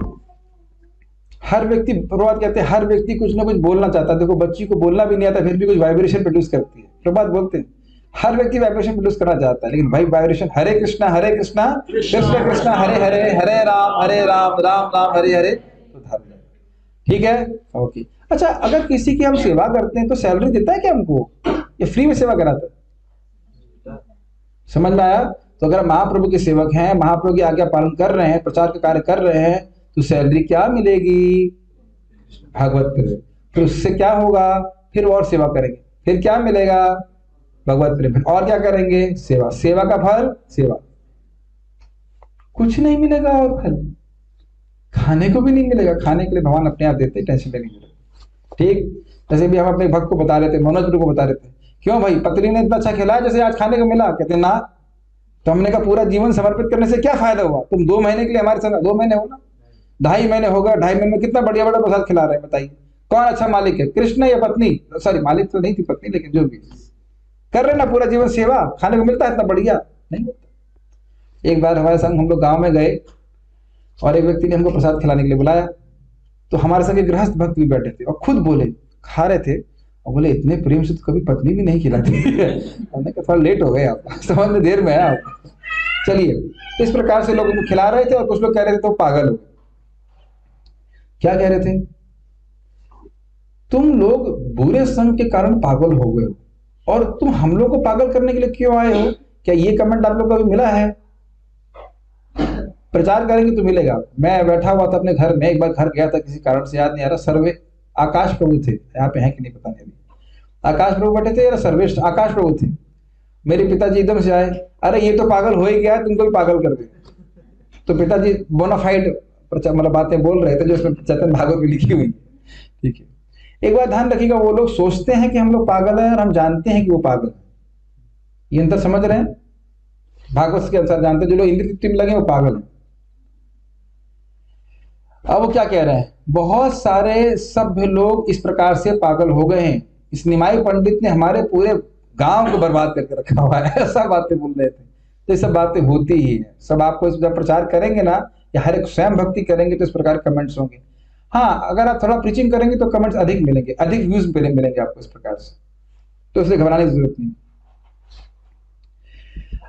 हर व्यक्ति, प्रभात कहते हैं हर व्यक्ति कुछ ना कुछ बोलना चाहता है। देखो बच्ची को बोलना भी नहीं आता फिर भी कुछ वाइब्रेशन प्रोड्यूस करती है। प्रभात बोलते हैं हर व्यक्ति वाइब्रेशन प्रोड्यूस करना चाहता है, लेकिन भाई वाइब्रेशन हरे कृष्णा कृष्ण कृष्ण हरे हरे, हरे राम राम राम हरे हरे, तो धर्म है। ठीक है, ओके। अच्छा, अगर किसी की हम सेवा करते हैं तो सैलरी देता है क्या हमको, या फ्री में सेवा कराता है? समझ में आया? तो अगर महाप्रभु के सेवक हैं, महाप्रभु की आज्ञा पालन कर रहे हैं, प्रचार का कार्य कर रहे हैं, तो सैलरी क्या मिलेगी? भागवत प्रेम। फिर उससे क्या होगा? फिर और सेवा करेंगे, फिर क्या मिलेगा? भगवत प्रेम। और क्या करेंगे? सेवा। सेवा का फल सेवा, कुछ नहीं मिलेगा और फल खाने को भी नहीं मिलेगा। खाने के लिए भगवान अपने आप देते, टेंशन लेने की। ठीक, जैसे भी हम अपने भक्त को बता रहे थे, मनोज गुरु को बता रहे थे, क्यों भाई पत्नी ने इतना अच्छा खिलाया जैसे आज खाने को मिला? कहते ना। तो हमने कहा पूरा जीवन समर्पित करने से क्या फायदा हुआ? तुम 2 महीने के लिए हमारे संग, 2 महीने हो ना, 2.5 महीने होगा, 2.5 महीने में कितना बढ़िया बड़ा प्रसाद खिला रहे हैं, बताइए कौन अच्छा मालिक है, कृष्ण या पत्नी? सॉरी, मालिक तो नहीं थी पत्नी, लेकिन जो भी कर रहे ना पूरा जीवन सेवा, खाने को मिलता है इतना बढ़िया? नहीं मिलता। एक बार हमारे संग हम लोग गांव में गए और एक व्यक्ति ने हमको प्रसाद खिलाने के लिए बुलाया, तो हमारे संग एक गृहस्थ भक्त भी बैठे थे और खुद बोले, खा रहे थे और बोले इतने प्रेम से तो कभी पत्नी भी नहीं खिलाती है। हमने कहा थोड़ा लेट हो गए आप, समझ में देर में है आप। चलिए, इस प्रकार से लोग उनको खिला रहे थे और कुछ लोग कह रहे थे तो पागल हो गए। क्या कह रहे थे? तुम लोग बुरे संग के कारण पागल हो गए हो और तुम हम लोग को पागल करने के लिए क्यों आए हो? क्या ये कमेंट आप लोग को अभी मिला है? प्रचार करेंगे तो मिलेगा। मैं बैठा हुआ था अपने घर में, एक बार घर गया था किसी कारण से, याद नहीं आ रहा, सर्वे आकाश प्रभु थे, यहाँ पे हैं कि नहीं पता नहीं, आकाश प्रभु बैठे थे या सर्वेष्ठ आकाश प्रभु थे। मेरे पिताजी एकदम से आए, अरे ये तो पागल हो ही गया, तुमको भी पागल कर दे। तो पिताजी बोनाफाइड मतलब बातें बोल रहे थे जो उसमें चैतन्य भागवत में लिखी हुई। ठीक है, एक बात ध्यान रखिएगा, वो लोग सोचते हैं कि हम लोग पागल हैं और हम जानते हैं कि वो पागल है। ये अंतर समझ रहे हैं? भागवत के अनुसार जानते हैं, जो लोग इंद्रिय तृप्ति में लगे वो पागल है। अब वो क्या कह रहे हैं? बहुत सारे सभ्य लोग इस प्रकार से पागल हो गए हैं, इस निमाई पंडित ने हमारे पूरे गांव को बर्बाद करके रखा हुआ है, ऐसा बातें बोल रहे थे। तो ये सब बातें होती ही है, सब आपको जब प्रचार करेंगे ना या हर एक स्वयं भक्ति करेंगे तो इस प्रकार कमेंट्स होंगे। हाँ, अगर आप थोड़ा प्रीचिंग करेंगे तो कमेंट्स अधिक मिलेंगे, अधिक व्यूज मिलेंगे आपको इस प्रकार से, तो इसलिए घबराने की जरूरत नहीं।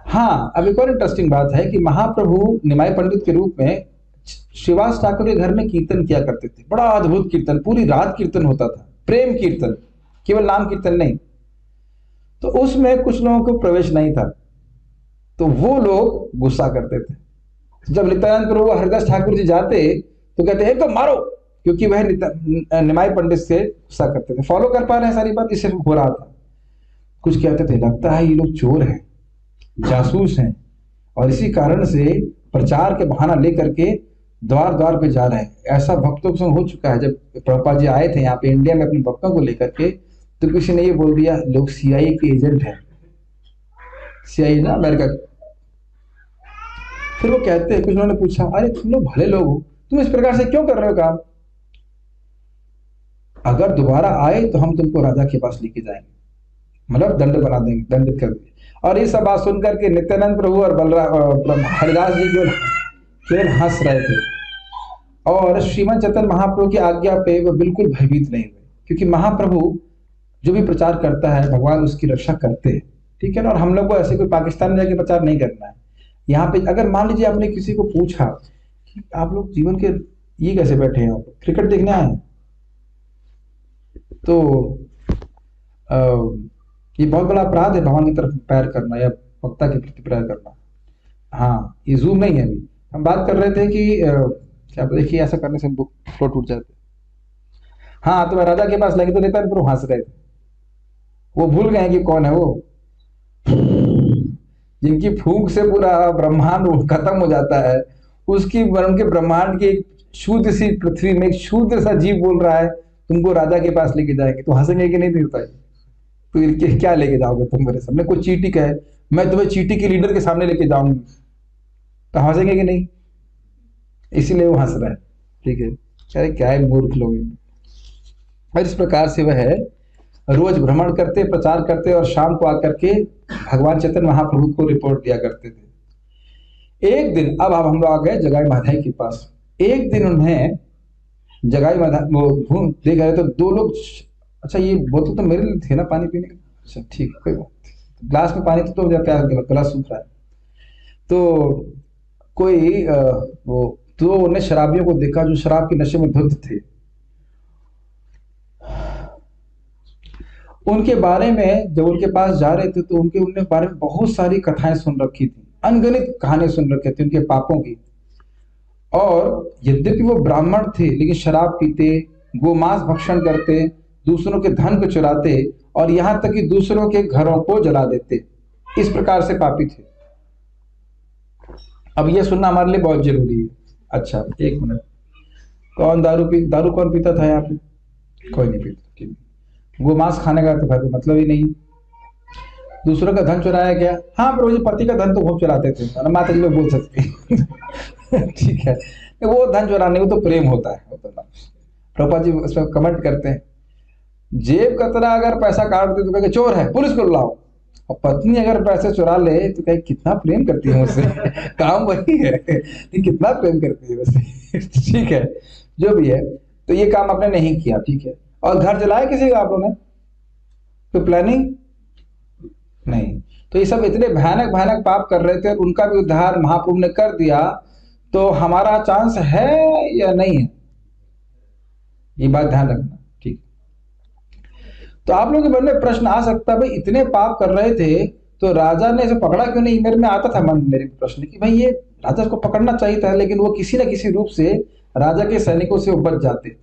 हाँ, अब एक और इंटरेस्टिंग बात है कि महाप्रभु निमाई पंडित के रूप में श्रीवास ठाकुर के घर में कीर्तन किया करते थे। बड़ा अद्भुत कीर्तन, पूरी रात कीर्तन होता था, प्रेम कीर्तन, केवल नाम कीर्तन नहीं। तो उसमें कुछ लोगों को प्रवेश नहीं था, तो वो लोग गुस्सा करते थे। जब नित्यानंद प्रभु हरिदास ठाकुर जी जाते तो कहते हैं तो मारो, क्योंकि वह निमाई पंडित से गुस्सा करते थे। फॉलो कर पा रहे हैं सारी बात, इससे हो रहा था। कुछ कहते थे लगता है ये लोग चोर हैं, जासूस हैं, और इसी कारण से प्रचार के बहाना लेकर के द्वार द्वार पे जा रहे हैं। ऐसा भक्तों के संग हो चुका है। जब प्रभुपाद जी आए थे यहाँ पे इंडिया में अपने भक्तों को लेकर के, तो किसी ने ये बोल दिया लोग CIA के एजेंट हैं, CIA ना अमेरिका। फिर वो कहते हैं, कुछ लोगों ने पूछा अरे तुम लोग भले लोग हो, तुम इस प्रकार से क्यों कर रहे हो काम? अगर दोबारा आए तो हम तुमको राजा के पास लेके जाएंगे, मतलब दंड बना देंगे, दंडित कर देंगे। और ये सब बात सुनकर के नित्यानंद प्रभु और बलराम हरिदास जी केवल हंस रहे थे, और श्रीमद चैतन्य महाप्रभु की आज्ञा पे वो बिल्कुल भयभीत नहीं हुए, क्योंकि महाप्रभु जो भी प्रचार करता है भगवान उसकी रक्षा करते हैं। ठीक है ना? और हम लोग को ऐसे कोई पाकिस्तान में जाके प्रचार नहीं करना है। यहाँ पे अगर मान लीजिए आपने किसी को पूछा कि आप लोग जीवन के ये कैसे बैठे हैं, क्रिकेट देखने आए, तो ये बहुत बड़ा अपराध है भगवान की तरफ पैर करना या वक्ता के प्रति पैर करना। हाँ, ये जूम नहीं है। अभी हम बात कर रहे थे कि क्या देखिए ऐसा करने से फ्लो टूट जाते। हाँ, तो मैं राजा के पास लगे तो नेता पर हंस रहे थे, वो भूल गए कि कौन है वो, जिनकी फूंक से पूरा ब्रह्मांड खत्म हो जाता है, उसकी उनके ब्रह्मांड की शुद्ध सी पृथ्वी में एक शुद्ध सा जीव बोल रहा है तुमको राजा के पास लेके जाएंगे, तो हंसेंगे कि नहीं देता है? तो क्या लेके जाओगे तुम मेरे सामने? कोई चीटी कहे मैं तुम्हें चीटी के लीडर के सामने लेके जाऊंगी, तो हंसेंगे कि नहीं? इसीलिए वो हंस रहा है। ठीक है, अरे क्या है मूर्ख लोग। और इस प्रकार से वह रोज भ्रमण करते, प्रचार करते और शाम को आकर के भगवान चैतन्य महाप्रभु को रिपोर्ट दिया करते थे। एक दिन अब हम लोग आ गए जगाई माधव के पास। एक दिन उन्हें जगाई माधा वो घूम देख रहे तो दो लोग, अच्छा ये बोतल तो मेरे लिए थे ना पानी पीने के, अच्छा ठीक कोई बात नहीं। ग्लास में पानी तो जब प्यास गला सूख रहा है तो कोई वो तो उन्हें शराबियों को देखा जो शराब के नशे में धुत थे। उनके बारे में जब उनके पास जा रहे थे तो उनके बारे में बहुत सारी कथाएं सुन रखी थी, अनगिनत कहानियां सुन रखी थी उनके पापों की। और यद्यपि वो ब्राह्मण थे लेकिन शराब पीते, गोमांस भक्षण करते, दूसरों के धन को चुराते और यहां तक कि दूसरों के घरों को जला देते, इस प्रकार से पापी थे। अब ये सुनना हमारे लिए बहुत जरूरी है। अच्छा एक मिनट, कौन दारू कौन पीता था यहाँ पे? कोई नहीं पीता। गोमांस खाने का तो घर को मतलब ही नहीं। दूसरों का धन चुराया गया, हाँ प्रभु जी पति का धन तो खूब चुराते थे, माता जी में बोल सकते ठीक है, वो धन चुराने वो तो प्रेम होता है, प्रभुपाद जी उसमें कमेंट करते हैं, जेब कतरा अगर पैसा काट दे तो कहे चोर है पुलिस को लाओ, और पत्नी अगर पैसे चुरा ले तो कहे कितना प्रेम करती है मुझसे काम वही है कितना प्रेम करती है मुझसे ठीक है, जो भी है। तो ये काम आपने नहीं किया, ठीक है। और घर जलाया किसी का आप लोगों ने? तो प्लानिंग नहीं। तो ये सब इतने भयानक भयानक पाप कर रहे थे, उनका भी उद्धार महाप्रभु ने कर दिया, तो हमारा चांस है या नहीं है? ये बात ध्यान रखना, ठीक। तो आप लोगों के मन में प्रश्न आ सकता है, भाई इतने पाप कर रहे थे तो राजा ने इसे पकड़ा क्यों नहीं? मेरे में आता था मन मेरे प्रश्न कि भाई ये राजा को पकड़ना चाहिए था, लेकिन वो किसी न किसी रूप से राजा के सैनिकों से वो बच जाते,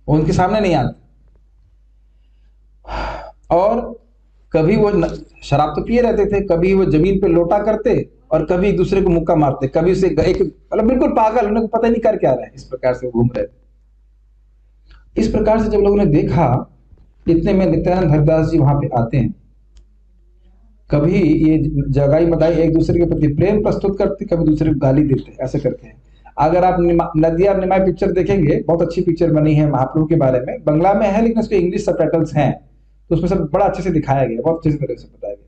उनके सामने नहीं आते। और कभी वो शराब तो पिए रहते थे, कभी वो जमीन पे लोटा करते और कभी एक दूसरे को मुक्का मारते, कभी उसे एक मतलब बिल्कुल पागल, उन्हें पता नहीं कर क्या रहा है, इस प्रकार से घूम रहे थे। इस प्रकार से जब लोगों ने देखा, इतने में नित्यानंद हरिदास जी वहां पे आते हैं। कभी ये जगाई मदाई एक दूसरे के प्रति प्रेम प्रस्तुत करते, कभी दूसरे को गाली देते, ऐसे करते हैं। अगर आप नदिया निमाई पिक्चर देखेंगे, बहुत अच्छी पिक्चर बनी है महाप्रभु के बारे में, बंगला में है लेकिन उसके इंग्लिश सबटाइटल्स हैं, तो उसमें सब बड़ा अच्छे से दिखाया गया, बहुत अच्छे तरह से बताया गया।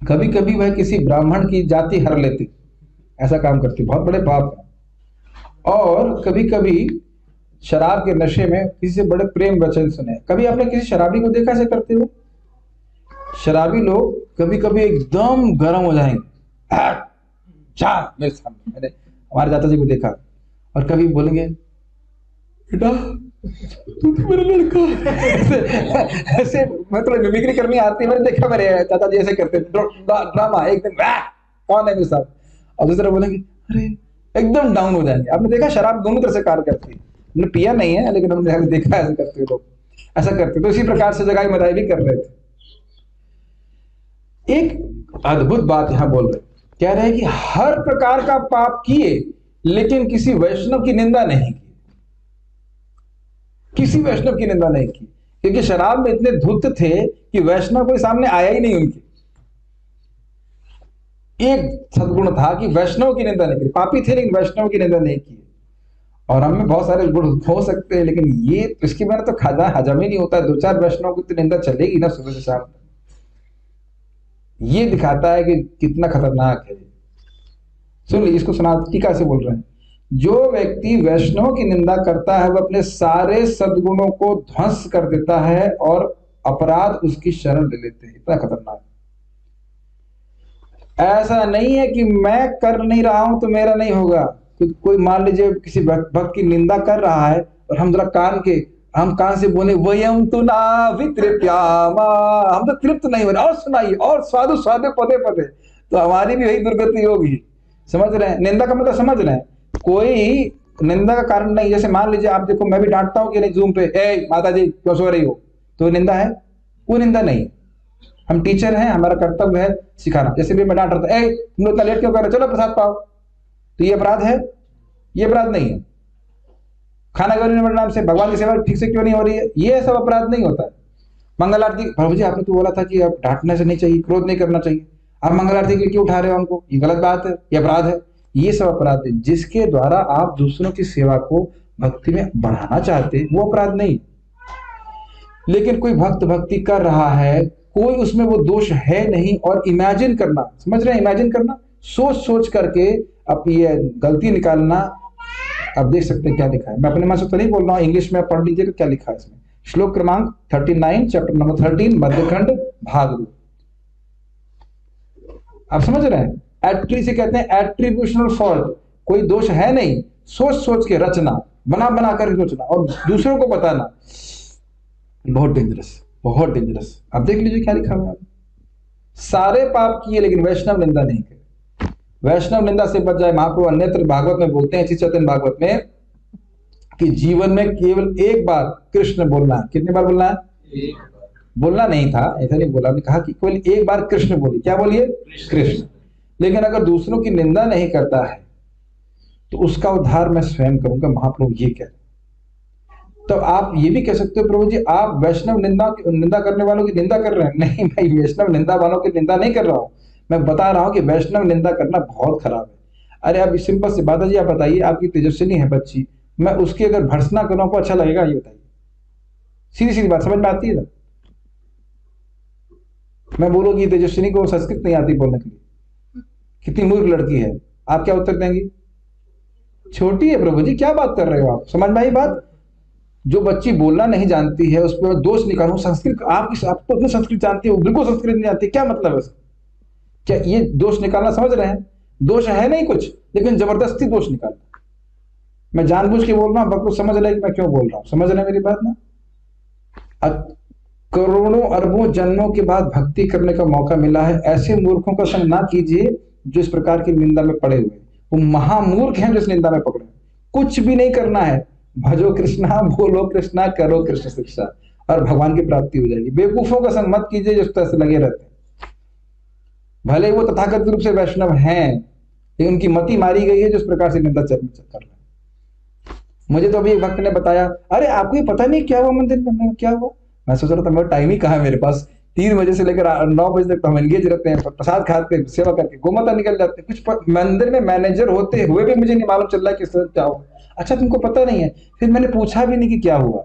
कभी कभी वह किसी ब्राह्मण की जाति हर लेते, ऐसा काम करते, बहुत बड़े पाप है। और कभी कभी शराब के नशे में किसी से बड़े प्रेम वचन सुने। कभी आपने किसी शराबी को देखा ऐसे करते हुए? शराबी लोग कभी कभी एकदम गर्म हो जाएंगे, मेरे सामने, मैंने हमारे दादा जी को देखा, और कभी बोलेंगे बेटा तू तो मेरा लड़का ऐसे मतलब मिमिक्री करनी आती है, मैंने देखा मेरे चाचा जी ऐसे करते ड्रामा, एक दिन कौन है मेरे साथ, और दूसरा बोलेंगे अरे, एकदम डाउन हो जाएंगे। आपने देखा शराब दोनों तरह से कार्य करती है, हमने पिया नहीं है लेकिन हमने देखा ऐसे करते लोग, ऐसा करते। तो इसी प्रकार से जगाई मदाई भी कर रहे थे। एक अद्भुत बात यहां बोल रहे, कह रहे हैं कि हर प्रकार का पाप किए लेकिन किसी वैष्णव की निंदा नहीं की, किसी वैष्णव की निंदा नहीं की, क्योंकि शराब में इतने धुत थे कि वैष्णव कोई सामने आया ही नहीं उनके। एक सद्गुण था कि वैष्णव की निंदा नहीं की, पापी थे लेकिन वैष्णव की निंदा नहीं की। और हम में बहुत सारे गुण हो सकते हैं, लेकिन ये इसके बारे तो खाजा हजम ही नहीं होता, दो चार वैष्णव की तो निंदा चलेगी ना सुबह से शाम तक। ये दिखाता है कि कितना खतरनाक है। सुन लीजिए, इसको सुना, टीका से बोल रहे हैं, जो व्यक्ति वैष्णव की निंदा करता है वह अपने सारे सद्गुणों को ध्वंस कर देता है और अपराध उसकी शरण ले लेते हैं। इतना खतरनाक। ऐसा नहीं है कि मैं कर नहीं रहा हूं तो मेरा नहीं होगा। तो कोई मान लीजिए किसी भक्त की निंदा कर रहा है और हम जरा हम कान से बोले वयम तु नावितृप्यामा, हम तो तृप्त नहीं हो रहे, और सुनाइए और स्वादु स्वादे पदे पदे, तो हमारी भी वही दुर्गति होगी। समझ रहे हैं? निंदा का मतलब समझ रहे हैं? कोई निंदा का कारण नहीं। जैसे मान लीजिए आप देखो, मैं भी डांटता हूं कि नहीं जूम पे, ए माता जी क्यों सो रही हो, तो निंदा है? वो निंदा नहीं। हम टीचर हैं, हमारा कर्तव्य है सिखाना। जैसे भी मैं डांट रहा था, ए तुम लोग इतना लेट क्यों कर रहे हो, चलो प्रसाद पाओ, तो ये अपराध है? ये अपराध नहीं है। खाना गौरी नाम से भगवान की सेवा ठीक से क्यों नहीं हो रही है, ये सब अपराध नहीं होता है। मंगल आरती, प्रभु जी आपने तो बोला था कि आप डांटने से नहीं चाहिए, क्रोध नहीं करना चाहिए, आप मंगल आरती के लिए क्यों उठा रहे हो हमको, ये गलत बात है, ये अपराध है। ये सब अपराध है जिसके द्वारा आप दूसरों की सेवा को भक्ति में बढ़ाना चाहते हैं, वो अपराध नहीं। लेकिन कोई भक्त भक्ति कर रहा है, कोई उसमें वो दोष है नहीं, और इमेजिन करना, समझ रहे हैं? इमेजिन करना, सोच सोच करके अब ये गलती निकालना। आप देख सकते हैं क्या लिखा है, मैं अपने मन से तो नहीं बोल रहा हूँ, इंग्लिश में पढ़ लीजिएगा क्या लिखा है इसमें। श्लोक क्रमांक 39 चैप्टर नंबर 13 मध्यखंड भाग 2। आप समझ रहे हैं, एट्री से कहते हैं एट्रीब्यूशनल फॉल्ट, कोई दोष है नहीं, सोच सोच के रचना, बना बना कर सोचना और दूसरों को बताना, बहुत डेंजरस, बहुत डेंजरस। आप देख लीजिए क्या लिखा हुआ है, सारे पाप किए लेकिन वैष्णव निंदा नहीं करे। वैष्णव निंदा से बच जाए। महाप्रभु अन्यत्र भागवत में बोलते हैं, श्री चैतन्य भागवत में, कि जीवन में केवल एक बार कृष्ण बोलना है। कितनी बार बोलना है? बोलना नहीं था, ऐसा नहीं बोला, हमने कहा कि केवल एक बार कृष्ण बोलिए। क्या बोलिए? कृष्ण। लेकिन अगर दूसरों की निंदा नहीं करता है तो उसका उद्धार मैं स्वयं करूंगा, महाप्रभु ये कह रहे। तो आप ये भी कह सकते हो, प्रभु जी आप वैष्णव निंदा करने वालों की निंदा कर रहे हैं। नहीं, मैं वैष्णव निंदा वालों की निंदा नहीं कर रहा हूं, मैं बता रहा हूं कि वैष्णव निंदा करना बहुत खराब है। अरे अब सिंपल सी बात है जी, आप बताइए, आपकी तेजस्विनी है बच्ची, मैं उसकी अगर भर्त्सना करूं आपको अच्छा लगेगा? ये बताइए, सीधी सीधी बात समझ में आती है ना? मैं बोलूंगी तेजस्विनी को संस्कृत नहीं आती बोलने के लिए, कितनी मूर्ख लड़की है, आप क्या उत्तर देंगी? छोटी है प्रभु जी, क्या बात कर रहे हो आप? समझ में आई बात? जो बच्ची बोलना नहीं जानती है उस पर दोष निकालूं, संस्कृत आप तो अपने संस्कृत जानती हो, बिल्कुल संस्कृत नहीं जानती, क्या मतलब है? क्या ये दोष निकालना समझ रहे हैं? दोष है नहीं कुछ, लेकिन जबरदस्ती दोष निकालना। मैं जानबूझ के बोल रहा हूं, आपको समझ रहे कि मैं क्यों बोल रहा हूं? समझ रहे हैं मेरी बात ना? करोड़ों अरबों जन्मों के बाद भक्ति करने का मौका मिला है, ऐसे मूर्खों का संग ना कीजिए जो इस प्रकार की निंदा में पड़े हुए। वो महामूर्ख हैं जो इस निंदा में पकड़े। कुछ भी नहीं करना है, भजो कृष्णा, बोलो कृष्णा, करो कृष्ण शिक्षा, और भगवान की प्राप्ति हो जाएगी। बेवकूफों का संग मत कीजिए जो इस तरह से लगे रहते हैं। भले वो तथाकथित रूप से वैष्णव हैं, लेकिन उनकी मति मारी गई है जो इस प्रकार से निंदा कर रहे हैं। मुझे तो अभी एक भक्त ने बताया, अरे आपको ये पता नहीं क्या हुआ मंदिर में? क्या हुआ? मैं सोच रहा था मेरा टाइम ही कहाँ है मेरे पास, 3 बजे से लेकर 9 बजे तक तो हम एंगेज रहते हैं, प्रसाद खाते, सेवा करके गोमाता निकल जाते हैं। कुछ मंदिर में मैनेजर होते हुए भी मुझे नहीं मालूम चल रहा है कि क्या हुआ। अच्छा तुमको पता नहीं है? फिर मैंने पूछा भी नहीं कि क्या हुआ।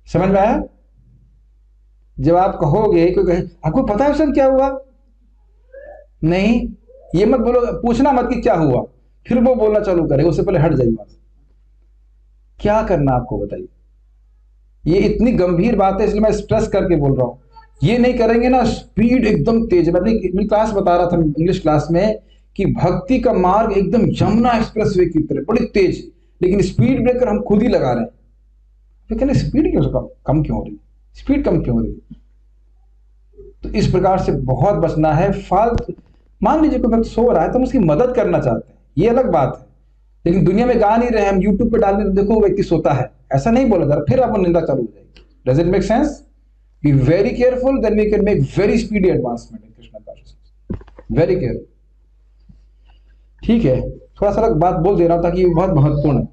समझ में आया? जब आप कहोगे, कोई कहे आपको पता है सर क्या हुआ, नहीं ये मत बोलो, पूछना मत कि क्या हुआ, फिर वो बोलना चालू करेगा, उससे पहले हट जाइए वहां से। क्या करना आपको बताइए? ये इतनी गंभीर बात है, इसलिए मैं स्ट्रेस करके बोल रहा हूं। ये नहीं करेंगे ना, स्पीड एकदम तेज। मैं अपनी क्लास बता रहा था, इंग्लिश क्लास में, कि भक्ति का मार्ग एकदम यमुना एक्सप्रेसवे की तरह बड़ी तेज, लेकिन स्पीड ब्रेकर हम खुद ही लगा रहे हैं। तो कहने स्पीड क्यों कम क्यों हो रही, स्पीड कम क्यों हो रही? तो इस प्रकार से बहुत बचना है। फालतू मान लीजिए कोई व्यक्ति सो रहा है तो हम उसकी मदद करना चाहते हैं, ये अलग बात है, लेकिन दुनिया में गा नहीं रहे, हम यूट्यूब पे डाल रहे, देखो वो व्यक्ति सोता है, ऐसा नहीं बोला जा रहा, फिर आपको निंदा चालू हो जाएगी। Does it make sense? Be very careful, then we can make very speedy advancement in Krishna consciousness. Very careful. ठीक है, थोड़ा सा बात बोल दे रहा हूं ताकि ये बहुत महत्वपूर्ण है।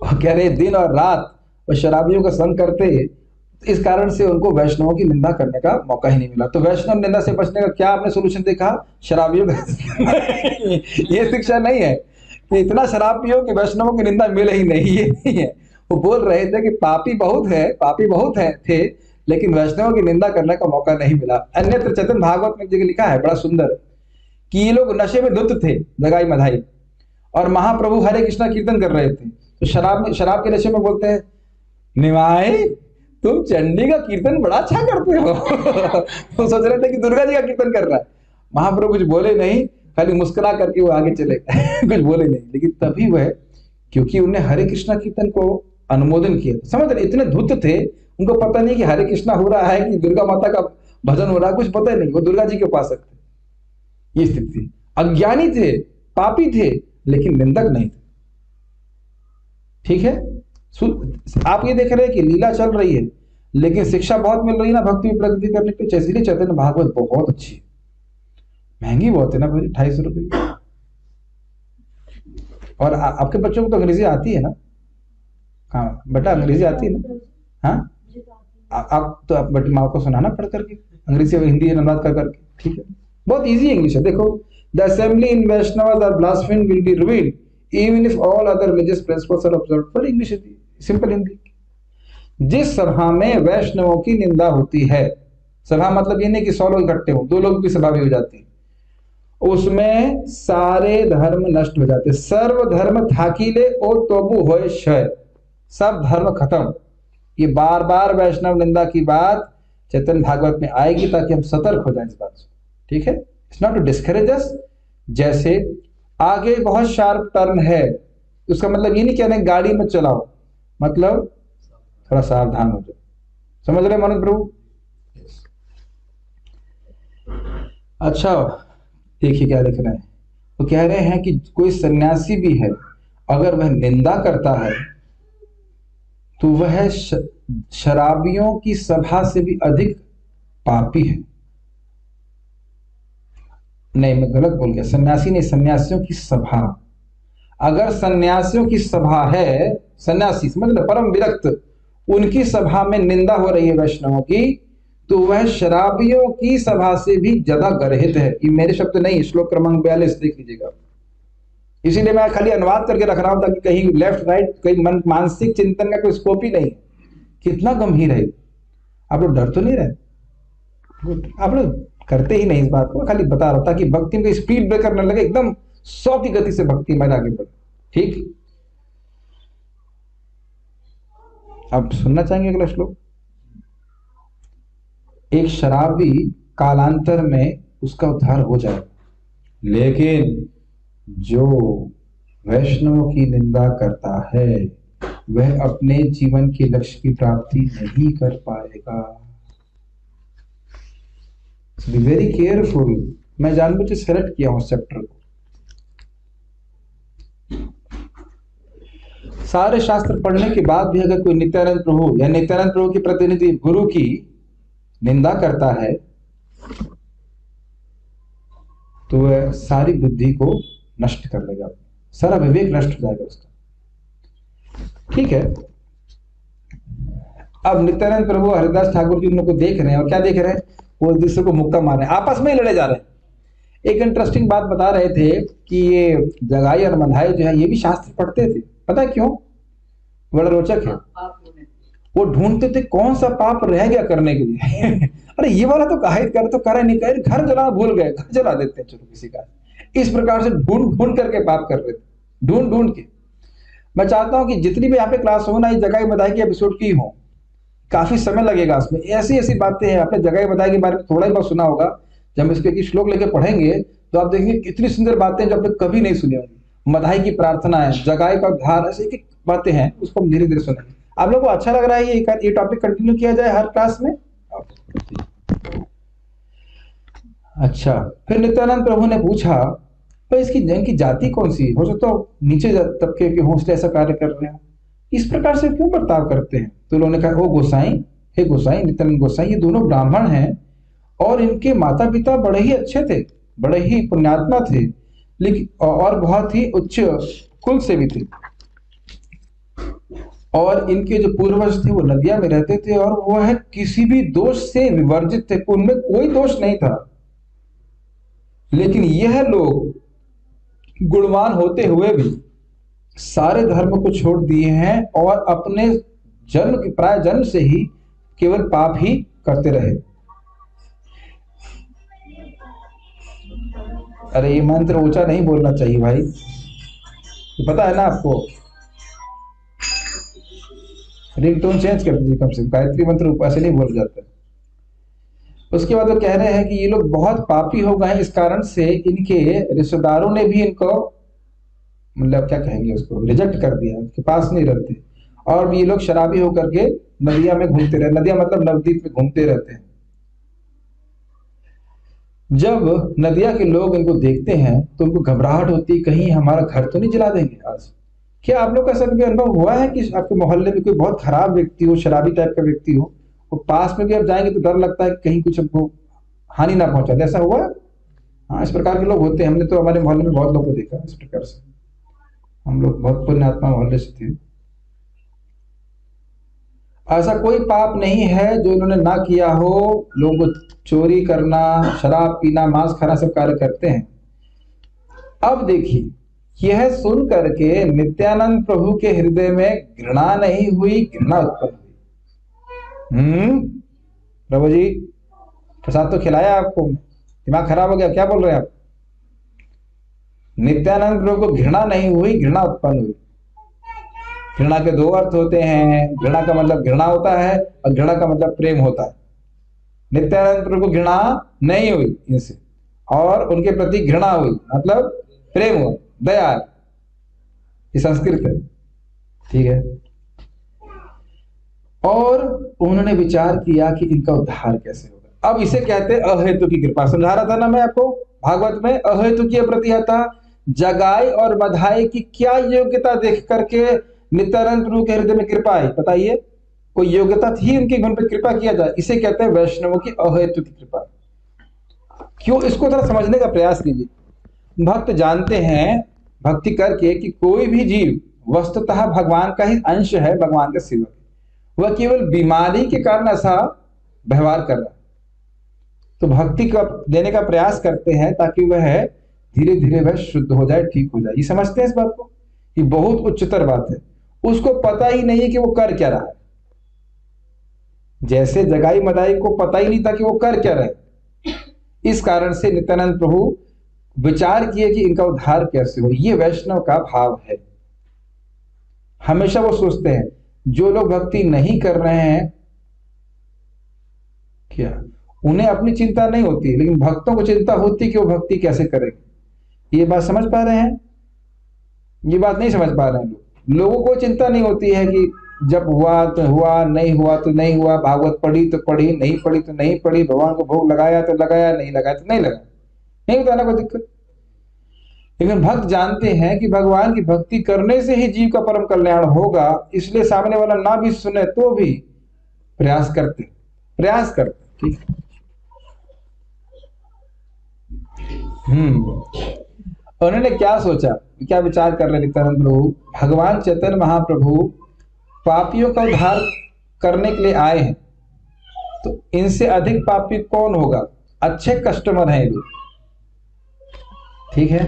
और कह रहे दिन और रात वो शराबियों का संग करते, इस कारण से उनको वैष्णवों की निंदा करने का मौका ही नहीं मिला। तो वैष्णव निंदा से बचने का क्या आपने सोल्यूशन देखा? शराबियों का ये शिक्षा नहीं है कि इतना शराब पियो कि वैष्णवों की निंदा मिले ही नहीं, ये नहीं है। वो बोल रहे थे कि पापी बहुत है थे, लेकिन वैष्णवों की निंदा करने का मौका नहीं मिला। अन्यत्र चैतन्य भागवत में जगह लिखा है बड़ा सुंदर, कि ये लोग नशे में धुत थे, जगाई मधाई, और महाप्रभु हरे कृष्णा कीर्तन कर रहे थे। तो शराब के नशे में बोलते हैं, निमाय तुम चंडी का कीर्तन बड़ा अच्छा करते हो। तो सोच रहे थे कि दुर्गा जी का कीर्तन कर रहा है। महाप्रभु कुछ बोले नहीं, खाली मुस्कुरा करके वो आगे चले गए। कुछ बोले नहीं, लेकिन तभी वह, क्योंकि उन्हें हरे कृष्णा कीर्तन को अनुमोदन किया। समझ रहे, इतने धुत थे, उनको पता नहीं कि हरे कृष्णा हो रहा है कि दुर्गा माता का भजन हो रहा है, कुछ पता ही नहीं। वो दुर्गा जी के उपासक थे। ये स्थिति थी, अज्ञानी थे, पापी थे, लेकिन निंदक नहीं थे। ठीक है, आप ये देख रहे हैं कि लीला चल रही है, लेकिन शिक्षा बहुत मिल रही है ना भक्ति में प्रगति करने के। इसलिए चैतन्य भागवत बहुत अच्छी है, महंगी बहुत है ना भाई, 250 रुपये। और आपके बच्चों को तो अंग्रेजी आती है ना? हाँ बेटा, अंग्रेजी आती है ना? हाँ, आप तो बट माँ को सुनाना पढ़ करके, अंग्रेजी और हिंदी अनुवाद कर करके। ठीक है, बहुत इजी इंग्लिश है। देखो, the assembly in Vaishnav are blasphemed will be revealed even if all other religious principles are observed। बड़ी इंग्लिश है, सिंपल हिंदी। जिस सभा में वैष्णवों की निंदा होती है, सभा मतलब ये नहीं कि 100 लोग इकट्ठे हो, 2 लोग की सभा भी हो जाती है, उसमें सारे धर्म नष्ट हो जाते। सर्व धर्म थाकीले ओ तोबू होए क्षय, सब धर्म खत्म। ये बार बार वैष्णव निंदा की बात चैतन्य भागवत में आएगी ताकि हम सतर्क हो जाएं इस बात से, ठीक है। इट्स नॉट टू डिस्करेज अस। जैसे आगे बहुत शार्प टर्न है, उसका मतलब ये नहीं कहना गाड़ी मत चलाओ, मतलब थोड़ा सावधान हो जाओ। समझ रहे मनोज प्रभु? अच्छा देखिए क्या लिख रहे हैं। वो कह रहे हैं कि कोई सन्यासी भी है, अगर वह निंदा करता है तो वह शराबियों की सभा से भी अधिक पापी है। नहीं, मैं गलत बोल गया, सन्यासी नहीं, सन्यासियों की सभा। अगर सन्यासियों की सभा है, सन्यासी समझ लो परम विरक्त, उनकी सभा में निंदा हो रही है वैष्णवों की, तो वह शराबियों की सभा से भी ज्यादा गर्हित है। ये मेरे शब्द नहीं, श्लोक क्रमांक 42 देख लीजिएगा। इसीलिए मैं खाली अनुवाद करके रख रहा हूं ताकि कहीं लेफ्ट राइट कहीं मानसिक चिंतन का कोई स्कोप ही नहीं। कितना गंभीर है। आप लोग डर तो नहीं रहे? गुड, आप लोग करते ही नहीं इस बात को, खाली बता रहा था कि भक्ति में स्पीड ब्रेकर न लगे, एकदम 100 की गति से भक्ति में आगे बढ़े। ठीक, अब सुनना चाहेंगे अगला श्लोक। एक शराबी कालांतर में उसका उद्धार हो जाएगा, लेकिन जो वैष्णव की निंदा करता है वह अपने जीवन के लक्ष्य की प्राप्ति नहीं कर पाएगा। B very careful. मैं जानबूझ के सेलेक्ट किया हूं चैप्टर को। सारे शास्त्र पढ़ने के बाद भी अगर कोई नित्यानंद प्रभु या नित्यानंद प्रभु के प्रतिनिधि गुरु की निंदा करता है तो वह सारी बुद्धि को नष्ट कर लेगा, सारा विवेक नष्ट हो जाएगा उसका। ठीक है, अब नित्यानंद प्रभु हरिदास ठाकुर जी उनको देख रहे हैं, और क्या देख रहे हैं? वो एक दूसरे को मुक्का मार रहे हैं, आपस में ही लड़े जा रहे हैं। एक इंटरेस्टिंग बात बता रहे थे कि ये जगाई और मधाई जो है ये भी शास्त्र पढ़ते थे। पता है क्यों? बड़ा रोचक है। वो ढूंढते थे कौन सा पाप रह गया करने के लिए अरे ये वाला तो काहित कर, तो करे नहीं करे, घर जलाना भूल गए, घर जला देते हैं चलो किसी का। इस प्रकार से ढूंढ ढूंढ करके पाप कर रहे थे, ढूंढ ढूंढ के। मैं चाहता हूं कि जितनी भी यहाँ पे क्लास हो ना, ये जगाई मधाई की एपिसोड की हो, काफी समय लगेगा उसमें। ऐसी ऐसी बातें हैं, आपने जगाई मधाई के बारे में थोड़ा ही बहुत सुना होगा। जब हम इसके श्लोक लेके पढ़ेंगे तो आप देखेंगे कितनी सुंदर बातें जो आपने कभी नहीं सुनी होंगी। मधाई की प्रार्थना है, जगाई का उद्धार, ऐसी एक बातें हैं, उसको हम धीरे धीरे सुनेंगे। आप लोगों को अच्छा लग रहा है ये टॉपिक कंटिन्यू किया जाए हर क्लास में? अच्छा, फिर नित्यानंद प्रभु ने पूछा भाई इनकी जाति कौन सी हो? जो तो नीचे तबके के हों ऐसा कार्य कर रहे हो, इस प्रकार से क्यों बर्ताव करते हैं? तो उन्होंने कहा, ओ गोसाई, हे गोसाई, नित्यानंद गोसाई, ये दोनों ब्राह्मण हैं और इनके माता पिता बड़े ही अच्छे थे, बड़े ही पुण्यात्मा थे, लेकिन और बहुत ही उच्च कुल से भी थे। और इनके जो पूर्वज थे वो नदिया में रहते थे और वह किसी भी दोष से विवर्जित थे, उनमें कोई दोष नहीं था। लेकिन यह लोग गुणवान होते हुए भी सारे धर्म को छोड़ दिए हैं और अपने जन्म के प्राय जन्म से ही केवल पाप ही करते रहे। अरे ये मंत्र ऊंचा नहीं बोलना चाहिए भाई, पता है ना आपको। रिंगटोन चेंज कर दीजिए कम से कम, गायत्री मंत्र ऐसे नहीं बोला जाता। उसके बाद वो कह रहे हैं कि ये लोग बहुत पापी हो गए, इस कारण से इनके रिश्तेदारों ने भी इनको मतलब क्या कहेंगे उसको, रिजेक्ट कर दिया, उनके पास नहीं रहते। और ये लोग शराबी होकर के नदिया में घूमते रहे, नदिया मतलब नवद्वीप में घूमते रहते हैं। जब नदिया के लोग इनको देखते हैं तो उनको घबराहट होती है, कहीं हमारा घर तो नहीं जला देंगे आज। क्या आप लोग का ऐसा कभी अनुभव हुआ है कि आपके मोहल्ले में कोई बहुत खराब व्यक्ति हो, शराबी टाइप का व्यक्ति हो, और पास में भी आप जाएंगे तो डर लगता है कि कहीं कुछ हमको हानि ना पहुंचा दे? ऐसा हुआ? हाँ, इस प्रकार के लोग होते हैं। हमने तो हमारे मोहल्ले में बहुत लोगों को देखा इस प्रकार से। हम लोग बहुत पुण्यात्मा मोहल्ले से थे। ऐसा कोई पाप नहीं है जो इन्होंने ना किया हो। लोग चोरी करना, शराब पीना, मांस खाना सब कार्य करते हैं। अब देखिए, यह सुन करके नित्यानंद प्रभु के हृदय में घृणा नहीं हुई, घृणा उत्पन्न हुई। प्रभु जी प्रसाद तो खिलाया आपको, दिमाग खराब हो गया, क्या बोल रहे हैं आप? नित्यानंद प्रभु को घृणा नहीं हुई, घृणा उत्पन्न हुई। घृणा के दो अर्थ होते हैं, घृणा का मतलब घृणा होता है और घृणा का मतलब प्रेम होता है। नित्यानंद प्रभु को घृणा नहीं हुई इनसे, और उनके प्रति घृणा हुई मतलब प्रेम हुआ, दया। ये संस्कृत है, ठीक है। और उन्होंने विचार किया कि इनका उद्धार कैसे होगा। अब इसे कहते हैं अहेतु की कृपा। समझा रहा था ना मैं आपको भागवत में, अहेतु की प्रतिहता, जगाई और बधाई की क्या योग्यता देख करके नित्यानंद प्रभु के हृदय में कृपा आई, बताइए। कोई योग्यता थी उनके गुण पर कृपा किया जाए, इसे कहते हैं वैष्णवों की अहेतु की कृपा। क्यों, इसको थोड़ा समझने का प्रयास कीजिए। भक्त जानते हैं भक्ति करके कि कोई भी जीव वस्तुतः भगवान का ही अंश है, भगवान का सेवक है। वह केवल बीमारी के कारण ऐसा व्यवहार कर रहा है, तो भक्ति का देने का प्रयास करते हैं ताकि वह धीरे धीरे वह शुद्ध हो जाए, ठीक हो जाए। ये समझते हैं इस बात को, ये बहुत उच्चतर बात है। उसको पता ही नहीं है कि वो कर क्या रहा है। जैसे जगाई मदाई को पता ही नहीं था कि वो कर क्या रहे। इस कारण से नित्यानंद प्रभु विचार किए कि इनका उद्धार कैसे हो। ये वैष्णव का भाव है। हमेशा वो सोचते हैं जो लोग भक्ति नहीं कर रहे हैं, क्या उन्हें अपनी चिंता नहीं होती, लेकिन भक्तों को चिंता होती कि वो भक्ति कैसे करेंगे। ये बात समझ पा रहे हैं? ये बात नहीं समझ पा रहे हैं लोग। लोगों को चिंता नहीं होती है कि जब हुआ तो हुआ, नहीं हुआ तो नहीं हुआ, भागवत पढ़ी तो पढ़ी, नहीं पढ़ी तो नहीं पढ़ी, भगवान को भोग लगाया तो लगाया, नहीं लगाया तो नहीं लगाया, नहीं होता ना कोई दिक्कत। लेकिन भक्त जानते हैं कि भगवान की भक्ति करने से ही जीव का परम कल्याण होगा, इसलिए सामने वाला ना भी सुने तो भी प्रयास करते। ठीक। उन्होंने क्या सोचा, क्या विचार कर रहे नित्यानंद प्रभु, भगवान चैतन्य महाप्रभु पापियों का उद्धार करने के लिए आए हैं, तो इनसे अधिक पापी कौन होगा। अच्छे कस्टमर हैं ये लोग, ठीक है।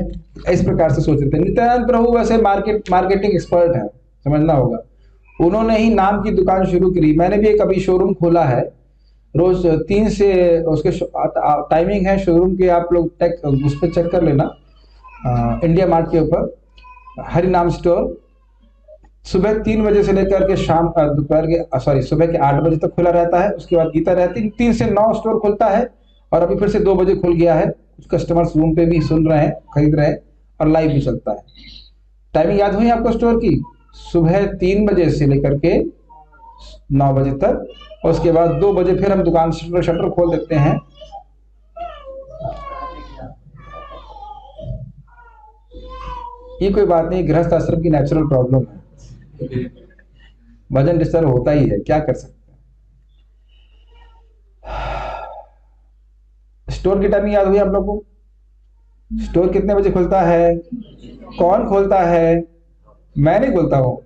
इस प्रकार से सोचते थे। नित्यानंद प्रभु वैसे मार्केटिंग एक्सपर्ट है, समझना होगा। उन्होंने ही नाम की दुकान शुरू करी। मैंने भी एक अभी शोरूम खोला है, रोज 3 से उसके टाइमिंग है शोरूम के, आप लोग उस पर चेक कर लेना, इंडिया मार्ट के ऊपर हरि नाम स्टोर। सुबह 3 बजे से लेकर के शाम सुबह के 8 बजे तक खुला रहता है। उसके बाद गीता रहती है। 3 से 9 स्टोर खुलता है, और अभी फिर से 2 बजे खुल गया है। कुछ कस्टमर्स रूम पे भी सुन रहे हैं, खरीद रहे हैं, और लाइव भी चलता है। टाइमिंग याद हुई आपको स्टोर की? सुबह 3 बजे से लेकर के 9 बजे तक, और उसके बाद 2 बजे फिर हम दुकान शटर खोल देते हैं। ये कोई बात नहीं, गृहस्थ आश्रम की नेचुरल प्रॉब्लम है। वजन डिस्टर्ब होता ही है, क्या कर सकते हैं। स्टोर की टाइमिंग याद हुई आप लोगों को? स्टोर कितने बजे खुलता है? कौन खोलता है? मैं नहीं खोलता हूँ,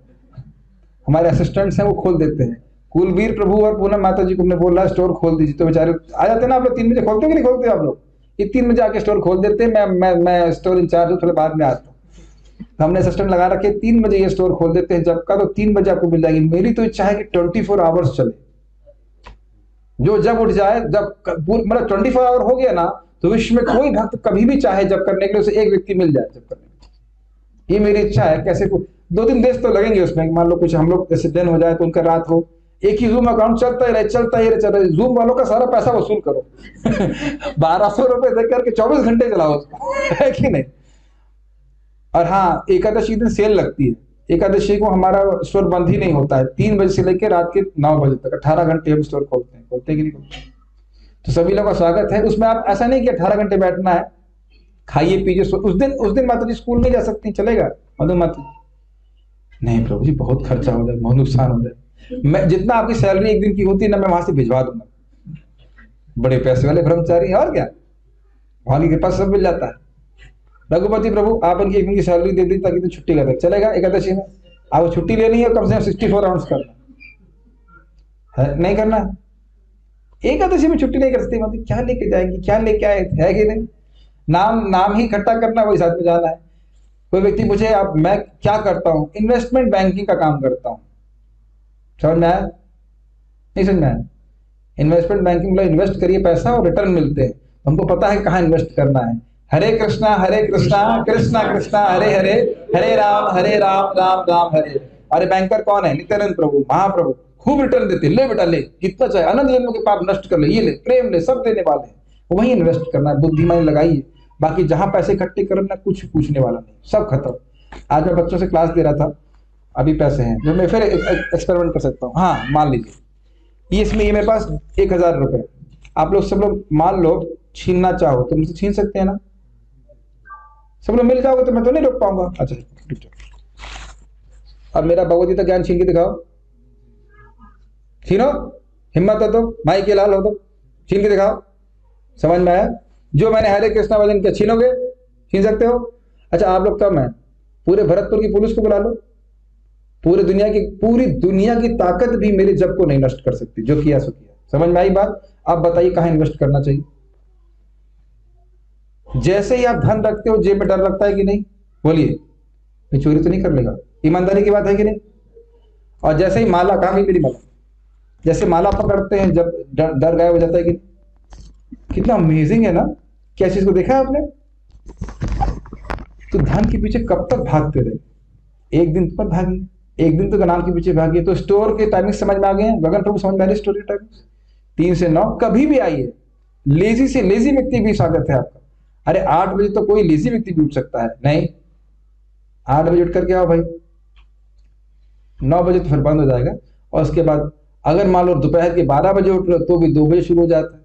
हमारे असिस्टेंट्स हैं, वो खोल देते हैं। कुलवीर प्रभु और पूनम माता जी को हमने बोला स्टोर खोल दीजिए, तो बेचारे आ जाते हैं ना। आप लोग 3 बजे खोलते हो कि नहीं खोलते आप लोग? ये 3 बजे आके स्टोर खोल देते हैं। मैं स्टोर इंचार्ज हूँ, थोड़े बाद में आता हूँ। हमने असिस्टेंट लगा रखे, 3 बजे ये स्टोर खोल देते हैं। जब का तो 3 बजे आपको मिल जाएगी। मेरी तो इच्छा है कि 24 आवर्स चले, जो जब उठ जाए, जब मतलब 24 आवर हो गया ना, तो विश्व में कोई भक्त कभी भी चाहे जब करने के लिए, उसे एक व्यक्ति मिल जाए जब करने। ये मेरी इच्छा है। कैसे 2-3 देश तो लगेंगे उसमें। मान लो कुछ हम लोग जैसे दिन हो जाए तो उनका रात हो, एक ही जूम अकाउंट चलता ही रहे। जूम वालों का सारा पैसा वसूल करो 1200 रुपए दे करके 24 घंटे चलाओ उसको है कि नहीं। और हाँ, एकादशी दिन सेल लगती है। एकादशी को हमारा स्टोर बंद ही नहीं होता है। 3 बजे से लेकर रात के 9 बजे तक 18 घंटे हम स्टोर खोलते हैं कि नहीं खोलते? तो सभी लोगों का स्वागत है उसमें। आप ऐसा नहीं कि 18 घंटे बैठना है, खाइए पीजिए। उस दिन माता जी स्कूल नहीं जा सकती, चलेगा? मधु माता नहीं प्रभु जी, बहुत खर्चा हो जाए, बहुत नुकसान हो जाए। मैं जितना आपकी सैलरी एक दिन की होती है ना, मैं वहां से भिजवा दूंगा। बड़े पैसे वाले ब्रह्मचारी, और क्या, भगवान की कृपा सब मिल जाता है। रघुपति प्रभु आप इनकी एक दिन की सैलरी दे दी ताकि तो छुट्टी कर दे, चलेगा? एकादशी में आप छुट्टी लेनी है, कम से कम 64 आवर्स करना है, नहीं करना? एकादशी में छुट्टी नहीं कर सकती, मतलब क्या लेके जाएंगी, क्या लेके आए है कि नहीं? नाम ही इकट्ठा करना, वही साथ में जाना है। कोई व्यक्ति पूछे आप मैं क्या करता हूं? इन्वेस्टमेंट बैंकिंग का काम करता हूं। समझ में आया? नहीं समझ में आया? इन्वेस्टमेंट बैंकिंग मतलब इन्वेस्ट करिए पैसा और रिटर्न मिलते हैं। हमको पता है कहाँ इन्वेस्ट करना है। हरे कृष्णा कृष्णा कृष्णा हरे हरे, हरे राम राम राम हरे। अरे बैंकर कौन है? नित्यानंद प्रभु, महाप्रभु। खूब रिटर्न देते, ले बेटा ले, कितना चाहे अनंत जन्मों के पाप नष्ट कर ले, ये ले, प्रेम ले, सब देने वाले हैं। वही इन्वेस्ट करना है, बुद्धिमानी लगाइए। बाकी जहां पैसे इकट्ठे करना, कुछ पूछने वाला नहीं, सब खत्म। आज मैं बच्चों से क्लास दे रहा था, अभी पैसे हैं जो मैं फिर एक्सपेरिमेंट कर सकता हूँ। हाँ मान लीजिए ये मेरे पास 1000 रुपए, आप लोग सब लोग मान लो छीनना चाहो तो मुझसे छीन सकते हैं ना? सब लोग मिल जाओगे तो मैं तो नहीं रोक पाऊंगा। अच्छा ठीक है, अब मेरा भगवत गीता ज्ञान छीन के दिखाओ, छीनो, हिम्मत हो तो, माई के लाल हो तो छीन के दिखाओ। समझ में आया? जो मैंने हरे कृष्णा भजन किया, छीनोगे? छीन सकते हो? अच्छा आप लोग कम है, पूरे भरतपुर की पुलिस को बुला लो, पूरी दुनिया की ताकत भी मेरे जब को नहीं नष्ट कर सकती, जो किया सो किया। समझ में आई बात? आप बताइए कहां इन्वेस्ट करना चाहिए? जैसे ही आप धन रखते हो, जेब में डर लगता है कि नहीं? बोलिए, ये चोरी तो नहीं कर लेगा? ईमानदारी की बात है कि नहीं? और जैसे ही माला, कहां गई मेरी माला? जैसे माला पकड़ते हैं, जब डर गायब हो जाता है कि नहीं? कितना अमेजिंग है ना? क्या चीज को देखा है आपने? तो धन के पीछे कब तक भागते रहे? एक दिन पर भागी, एक दिन तो गनाम के पीछे भागी। तो स्टोर के टाइमिंग समझ में आ गए हैं? गगन प्रभु समझ में आ रही स्टोर के टाइमिंग? 3 से 9 कभी भी आइए, लेजी से लेजी व्यक्ति भी स्वागत है आपका। अरे 8 बजे तो कोई लेजी व्यक्ति भी उठ सकता है, नहीं 8 बजे उठ करके आओ भाई, 9 बजे तो फिर बंद हो जाएगा। और उसके बाद अगर मान लो दोपहर के 12 बजे उठ रहे हो तो भी 2 बजे शुरू हो जाता है।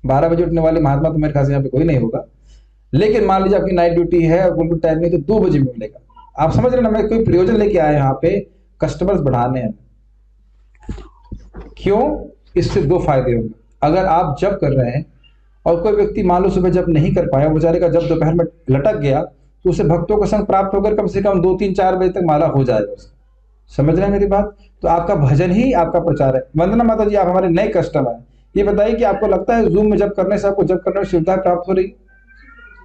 12 बजे उठने वाले महात्मा तो मेरे ख्याल से यहाँ पे कोई नहीं होगा, लेकिन मान लीजिए आपकी नाइट ड्यूटी है और बिल्कुल टाइम नहीं, तो 2 बजे भी मिलेगा। आप समझ रहे ना, मैं कोई प्रयोजन लेके आया यहाँ पे, कस्टमर्स बढ़ाने हैं। क्यों? इससे 2 फायदे होंगे। अगर आप जब कर रहे हैं और कोई व्यक्ति मान लो सुबह जब नहीं कर पाया, बेचारे का जब दोपहर में लटक गया, तो उसे भक्तों का संग प्राप्त होकर कम से कम 2, 3, 4 बजे तक माला हो जाएगा उसका। समझ रहे हैं मेरी बात? तो आपका भजन ही आपका प्रचार है। वंदना माता जी, आप हमारे नए कस्टमर हैं, ये बताइए कि आपको लगता है जूम में जब करने से आपको जब करने में सुविधा प्राप्त हो रही?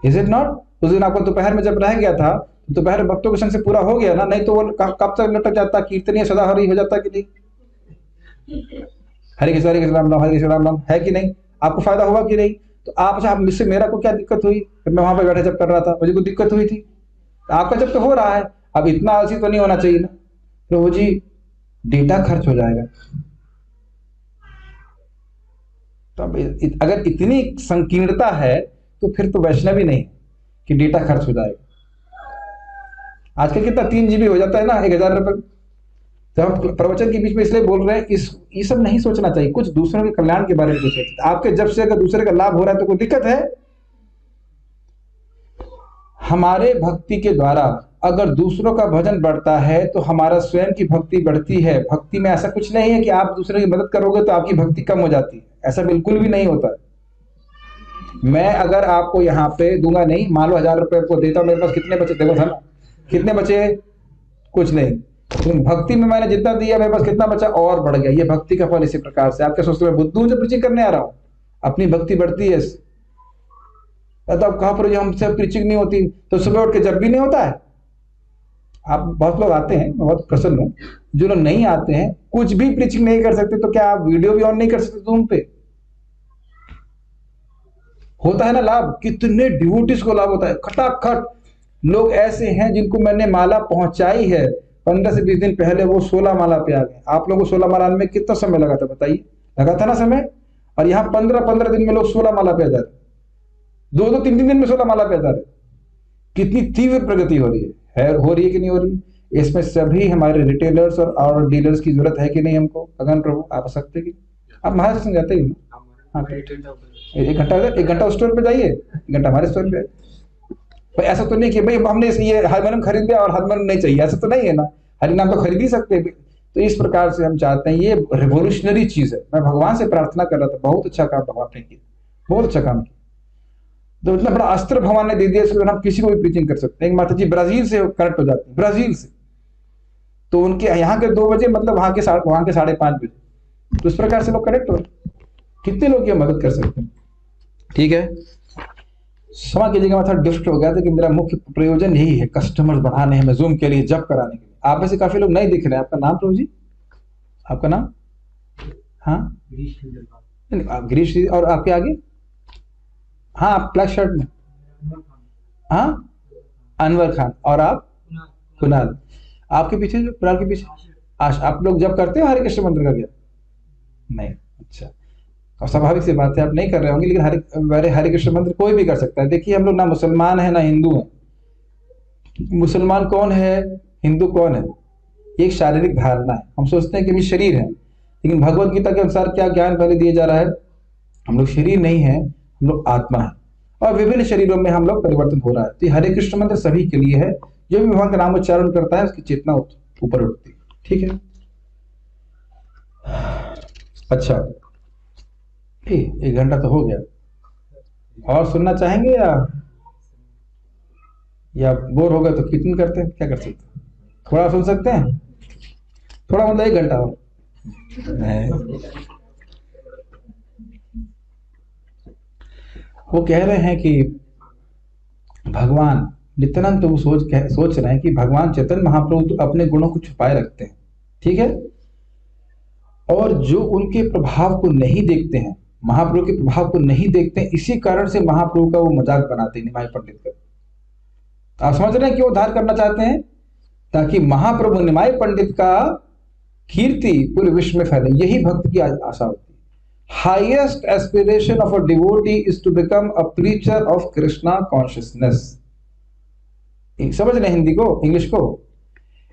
Is it not? उस दिन आपको दोपहर में जब रह गया था, तो दोपहर भक्तों के संग से पूरा हो गया ना? नहीं तो वो कब तक लटक जाता, कीर्तनीय सदा हरी हो जाता कि नहीं? हरे कृष्ण राम राम, हरे कृष्ण राम राम, है कि नहीं? आपको फायदा हुआ कि नहीं? तो आप अच्छा, मुझसे मेरा को क्या दिक्कत हुई? मैं वहां पे बैठे जब कर रहा था, मुझे कोई दिक्कत हुई थी? आपका जब तो हो रहा है, अब इतना आलसी तो नहीं होना चाहिए ना प्रभु जी, डेटा खर्च हो जाएगा। तो अगर इतनी संकीर्णता है तो फिर तो वैष्णवी नहीं कि डेटा खर्च हो जाएगा। आजकल कितना 3 GB हो जाता है ना, 1000 रुपए। तो हम प्रवचन के बीच में इसलिए बोल रहे हैं, ये सब नहीं सोचना चाहिए, कुछ दूसरों के कल्याण के बारे में सोचना। आपके जब से अगर दूसरे का लाभ हो रहा है तो कोई दिक्कत है? हमारे भक्ति के द्वारा अगर दूसरों का भजन बढ़ता है तो हमारा स्वयं की भक्ति बढ़ती है। भक्ति में ऐसा कुछ नहीं है कि आप दूसरे की मदद करोगे तो आपकी भक्ति कम हो जाती है, ऐसा बिल्कुल भी नहीं होता। मैं अगर आपको यहाँ पे दूंगा नहीं, मान लो 1000 रुपए को देता हूं, मेरे पास कितने बचे? देखो था ना, कितने बचे? कुछ नहीं। तो भक्ति में मैंने जितना दिया, मेरे पास कितना बचा? और बढ़ गया। ये भक्ति का फल इसी प्रकार से। आपके सोचते मैं बुद्धू जब प्रीचिंग करने आ रहा हूँ, अपनी भक्ति बढ़ती है। तो अब कहां पर हमसे प्रीचिंग नहीं होती, तो सुबह उठ के जब भी नहीं होता है। आप बहुत लोग आते हैं, मैं बहुत प्रसन्न हूँ। जो लोग नहीं आते हैं, कुछ भी प्रीचिंग नहीं कर सकते, तो क्या आप वीडियो भी ऑन नहीं कर सकते जूम पे? होता है ना लाभ, कितने डिवोटीज को लाभ होता है खटाखट। लोग ऐसे हैं जिनको मैंने माला पहुंचाई है 15 से 20 दिन पहले, वो 16 माला पे आ गए। आप लोगों को 16 माला में कितना समय लगा था बताइए? लगा था ना समय? और यहाँ 15-15 दिन में लोग 16 माला पे आ जाते, 2-2, 3-3 दिन में 16 माला पे आ जाते। कितनी तीव्र प्रगति हो रही है, हो रही है कि नहीं हो रही है? इसमें सभी हमारे रिटेलर्स और डीलर्स की जरूरत है कि नहीं हमको? अगन प्रभु आप सकते कि आप महाराष्ट्र में जाते ही ना? हाँ, 1 घंटा उस स्टोर पे जाइए, 1 घंटा हमारे स्टोर पे। तो ऐसा तो नहीं कि भाई हमने ये हरिनाम खरीद लिया और हरिनाम नहीं चाहिए, ऐसा तो नहीं है ना। हरिनाम तो खरीद ही सकते हैं। तो इस प्रकार से हम चाहते हैं, ये रिवोल्यूशनरी चीज है। मैं भगवान से प्रार्थना कर रहा था, बहुत अच्छा काम भगवान ने किया, बहुत अच्छा काम किया। तो इतना बड़ा अस्त्र भगवान ने दे दिया, इसलिए हम किसी को भी प्रीचिंग कर सकते हैं। एक माता जी ब्राजील से कनेक्ट हो जाती है, ब्राजील से, तो उनके यहाँ के 2 बजे मतलब वहां के 5:30 बजे। तो इस प्रकार से लोग कनेक्ट हो, कितने लोग की मदद कर सकते हैं। ठीक है, क्षमा कीजिएगा, मैं थोड़ा डिफ्ट हो गया था कि मेरा मुख्य प्रयोजन यही है, कस्टमर्स बढ़ाने हैं, मैं जूम के लिए, जब कराने के लिए। आप में से काफी लोग नहीं दिख रहे हैं। आपका नाम प्रभु जी? आपका नाम? हाँ गिरीश जी। और आपके आगे हाँ, आप ब्लैक शर्ट में। हाँ, अनवर खान। और आप? कुणाल। आपके पीछे जो कुणाल के पीछे आप लोग जब करते हो हरे कृष्ण मंदिर का क्या? नहीं। अच्छा। और स्वाभाविक सी बात है आप नहीं कर रहे होंगे, लेकिन हरे कृष्ण मंत्र कोई भी कर सकता है। देखिए हम लोग ना मुसलमान है ना हिंदू है। मुसलमान कौन है, हिंदू कौन है? ये एक शारीरिक धारणा है। हम सोचते हैं कि भी शरीर है, लेकिन भगवत गीता के अनुसार क्या ज्ञान पहले दिया जा रहा है? हम लोग शरीर नहीं है, हम लोग आत्मा है, और विभिन्न शरीरों में हम लोग परिवर्तन हो रहा है। तो ये हरे कृष्ण मंत्र सभी के लिए है। जो भी भगवान का नाम उच्चारण करता है उसकी चेतना ऊपर उठती है। ठीक है। अच्छा, 1 घंटा तो हो गया। और सुनना चाहेंगे या बोर हो गए तो कीर्तन करते हैं? क्या कर सकते हैं? थोड़ा सुन सकते हैं? थोड़ा मतलब 1 घंटा और। वो कह रहे हैं कि भगवान नित्यानंद, तो वो सोच रहे हैं कि भगवान चैतन्य महाप्रभु तो अपने गुणों को छुपाए रखते हैं, ठीक है, और जो उनके प्रभाव को नहीं देखते हैं, महाप्रभु के प्रभाव को नहीं देखते हैं, इसी कारण से महाप्रभु का वो मजाक बनाते हैं निमाई पंडित का। आप समझ रहे हैं क्यों उद्धार करना चाहते हैं? ताकि महाप्रभु निमाई पंडित का कीर्ति पूरे विश्व में फैले। यही भक्त की आशा होती है। Highest aspiration of a devotee is to become a preacher of Krishna consciousness. समझ रहे हिंदी को, इंग्लिश को?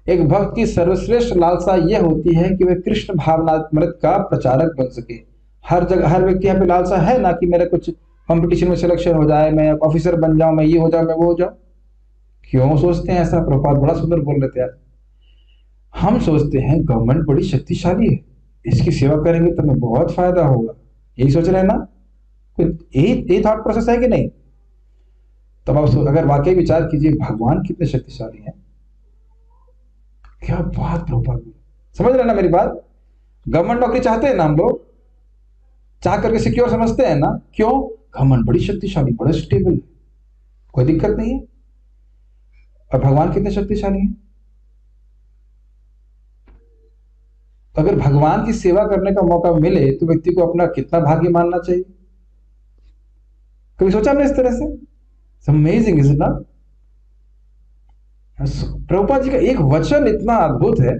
एक भक्त की सर्वश्रेष्ठ लालसा यह होती है कि वह कृष्ण भावनामृत का प्रचारक बन सके। हर जगह हर व्यक्ति यहाँ पे लालसा है ना कि मेरा कुछ कंपटीशन में सिलेक्शन हो जाए, मैं ऑफिसर बन जाऊं, मैं ये हो जाऊं, मैं वो हो जाऊं। क्यों सोचते हैं ऐसा? प्रभुपाद बड़ा सुंदर बोल रहे थे यार। हम सोचते हैं गवर्नमेंट बड़ी शक्तिशाली है, इसकी सेवा करेंगे तो हमें बहुत फायदा होगा। यही सोच रहे हैं ना? यही थॉट प्रोसेस है कि नहीं? तब आप अगर वाकई विचार कीजिए भगवान कितने शक्तिशाली हैं। क्या बात प्रभुपाद, समझ रहे हैं ना मेरी बात? गवर्नमेंट नौकरी चाहते हैं ना हम लोग, चाह करके सिक्योर समझते हैं ना। क्यों? गवर्नमेंट बड़ी शक्तिशाली, बड़ा स्टेबल, कोई दिक्कत नहीं है। और भगवान कितने शक्तिशाली हैं। तो अगर भगवान की सेवा करने का मौका मिले तो व्यक्ति को अपना कितना भाग्य मानना चाहिए। कभी सोचा हमने इस तरह से? Amazing, is it not? Prabhupada ji का एक वचन इतना अद्भुत है,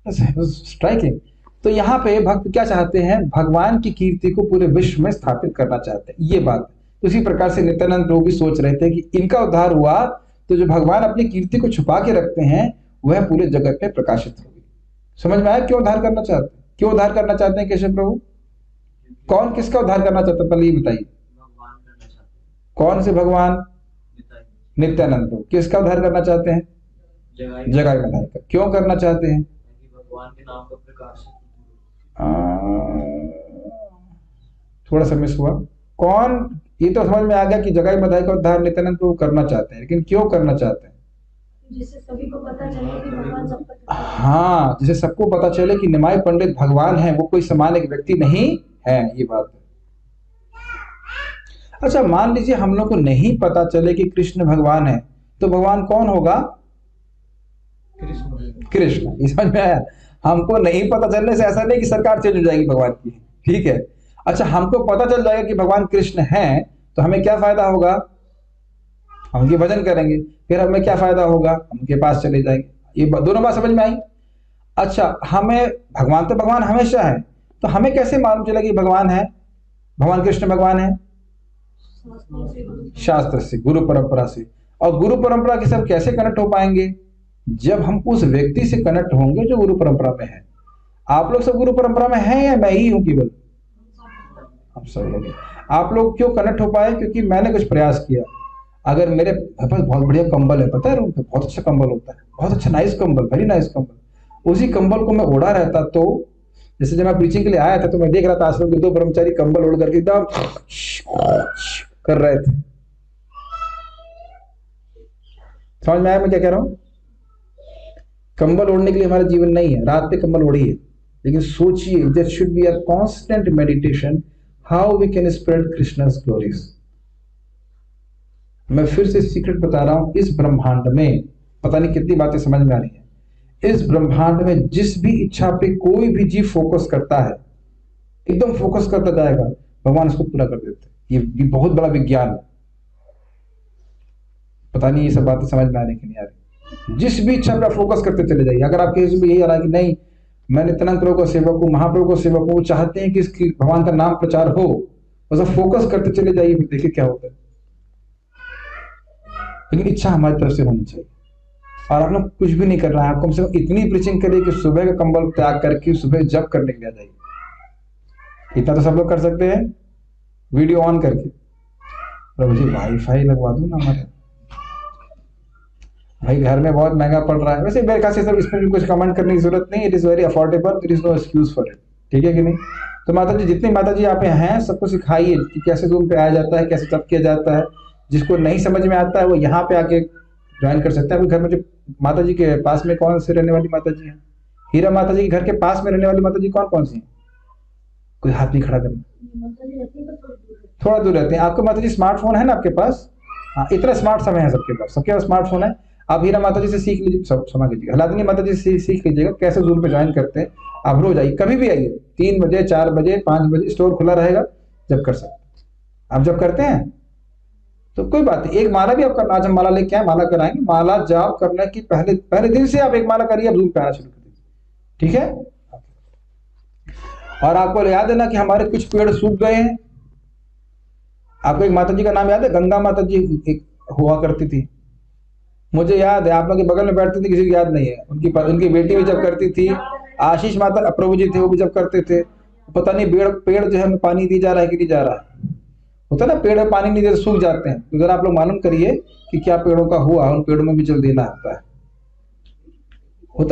स्ट्राइकिंग। तो यहाँ पे भक्त क्या चाहते हैं? भगवान की कीर्ति को पूरे विश्व में स्थापित करना चाहते हैं, ये बात। उसी प्रकार से नित्यानंद प्रभु भी सोच रहे थे कि इनका उद्धार हुआ तो जो भगवान अपनी कीर्ति को छुपा के रखते हैं वह पूरे जगत में प्रकाशित होगी। समझ में आया क्यों उद्धार करना चाहते हैं? क्यों उद्धार करना चाहते हैं केशव प्रभु? कौन किसका उद्धार करना चाहता है पहले ये बताइए। कौन से भगवान? नित्यानंद प्रभु किसका उद्धार करना चाहते हैं? जगाई मधाई का। क्यों करना चाहते हैं? भगवान के नाम का प्रकाश। थोड़ा सा मिस हुआ। कौन? ये तो समझ में आ गया कि जगाई मधाई का उद्धार नित्यानंद प्रभु करना चाहते हैं, लेकिन क्यों करना चाहते हैं? जिससे सभी को पता चले कि भगवान सब पर। हाँ, जिसे सबको पता चले कि निमाई पंडित भगवान है, वो कोई सामान्य व्यक्ति नहीं है, ये बात है। अच्छा, मान लीजिए हम लोग को नहीं पता चले कि कृष्ण भगवान है, तो भगवान कौन होगा? कृष्ण। ये समझ में आया? हमको नहीं पता चलने से ऐसा नहीं कि सरकार चेंज हो जाएगी भगवान की, ठीक है। अच्छा, हमको पता चल जाएगा कि भगवान कृष्ण हैं, तो हमें क्या फायदा होगा? हम उनके भजन करेंगे। फिर हमें क्या फायदा होगा? हम उनके पास चले जाएंगे। ये दोनों बात समझ में आई? अच्छा, हमें भगवान तो भगवान हमेशा है, तो हमें कैसे मालूम चला कि भगवान है, भगवान कृष्ण भगवान है? शास्त्र से, गुरु परंपरा से। और गुरु परंपरा के सब कैसे कनेक्ट हो पाएंगे? जब हम उस व्यक्ति से कनेक्ट होंगे जो गुरु परंपरा में है। आप लोग सब गुरु परंपरा में हैं या मैं ही हूं केवल? हम सब लोग। आप लोग क्यों कनेक्ट हो पाए? क्योंकि मैंने कुछ प्रयास किया। अगर मेरे पास बहुत बढ़िया कंबल है, पता है रूम पे बहुत अच्छा कंबल होता है, बहुत अच्छा नाइस कंबल, वेरी नाइस कंबल, उसी कंबल को मैं ओढ़ा रहता, तो जैसे जब मैं प्रीचिंग के लिए आया था तो मैं देख रहा था आश्रम के 2 ब्रह्मचारी कंबल ओढ़ करके एकदम कर रहे थे। समझ में आया मैं क्या कह रहा हूं? कंबल ओढ़ने के लिए हमारा जीवन नहीं है, रात पे कंबल ओढ़िए, लेकिन सोचिए there should be a constant meditation how we can spread Krishna's glories. मैं फिर से सीक्रेट बता रहा हूं, इस ब्रह्मांड में पता नहीं कितनी बातें समझ में आ रही है। इस ब्रह्मांड में जिस भी इच्छा पे कोई भी जीव फोकस करता है, एकदम फोकस करता जाएगा, भगवान उसको पूरा कर देते हैं। ये बहुत बड़ा विज्ञान है। पता नहीं ये सब बातें समझ में आने की नहीं आ रही। जिस भी इच्छा पे आप फोकस करते चले जाइए। अगर आपके में यही आ रहा है कि नहीं मैं नित्यानंद प्रभु का सेवक हूँ, महाप्रभु का सेवक हूँ, चाहते हैं कि इसकी भगवान का नाम प्रचार हो, बस आप फोकस करते चले जाइए, फिर देखिए क्या होता है। लेकिन इच्छा हमारी तरफ से होनी चाहिए। और आप लोग कुछ भी नहीं कर रहा है, आप कम से कम इतनी प्रीचिंग करिए कि सुबह का कंबल त्याग करके सुबह जप करने के लिए आ जाइए। इतना तो सब लोग कर सकते हैं, वीडियो ऑन करके। प्रभु जी वाईफाई लगवा दो ना हमारे, भाई घर में बहुत महंगा पड़ रहा है। वैसे मेरे ख्याल से सब इसमें भी कुछ कमेंट करने की जरूरत नहीं, it is very affordable, there is no excuse for it, ठीक है कि नहीं। तो माता जी जितनी माता जी यहाँ पे हैं सबको सिखाइए कि कैसे जूम पे आया जाता है, कैसे जप किया जाता है। जिसको नहीं समझ में आता है वो यहाँ पे आके ज्वाइन कर सकता है। अभी घर में जो माता जी के पास में कौन से रहने वाली माता जी है, हीरा माता जी के घर के पास में रहने वाली माता जी कौन कौन सी है? कोई हाथ नहीं खड़ा करना, थोड़ा दूर रहते हैं। आपको माता जी स्मार्टफोन है ना आपके पास? हाँ, इतना स्मार्ट समय है सबके पास, सबके पास स्मार्टफोन है। आप हीरा माता जी से सीख लीजिए, सब क्षमा कीजिएगा, हलादिनी माता जी से सीख लीजिएगा कैसे जूम पे ज्वाइन करते हैं। आप रोज आइए, कभी भी आइए, 3 बजे 4 बजे 5 बजे स्टोर खुला रहेगा, जब कर सकते हैं। आप जब करते हैं तो कोई बात नहीं, एक माला भी आप करना, आज हम माला लेके आए, माला कराएंगे। माला जाप करने की पहले दिन से आप एक माला करिए, आप जूम पे आना शुरू कर दीजिए, ठीक है। और आपको याद है ना कि हमारे कुछ पेड़ सूख गए हैं। आपको एक माता जी का नाम याद है, गंगा माता जी एक हुआ करती थी, मुझे याद है। आप लोग के बगल में बैठती थी, किसी को याद नहीं है। उनकी बेटी भी जब करती थी, आशीष माता प्रभु जी थे, वो भी जब करते थे। पता नहीं पेड़ जो है पानी दी जा रहा है कि नहीं जा रहा है। होता है ना पेड़ में पानी नहीं देते सूख जाते हैं, तो जरा आप लोग मालूम करिए कि क्या पेड़ों का हुआ, उन पेड़ों में भी जल देना होता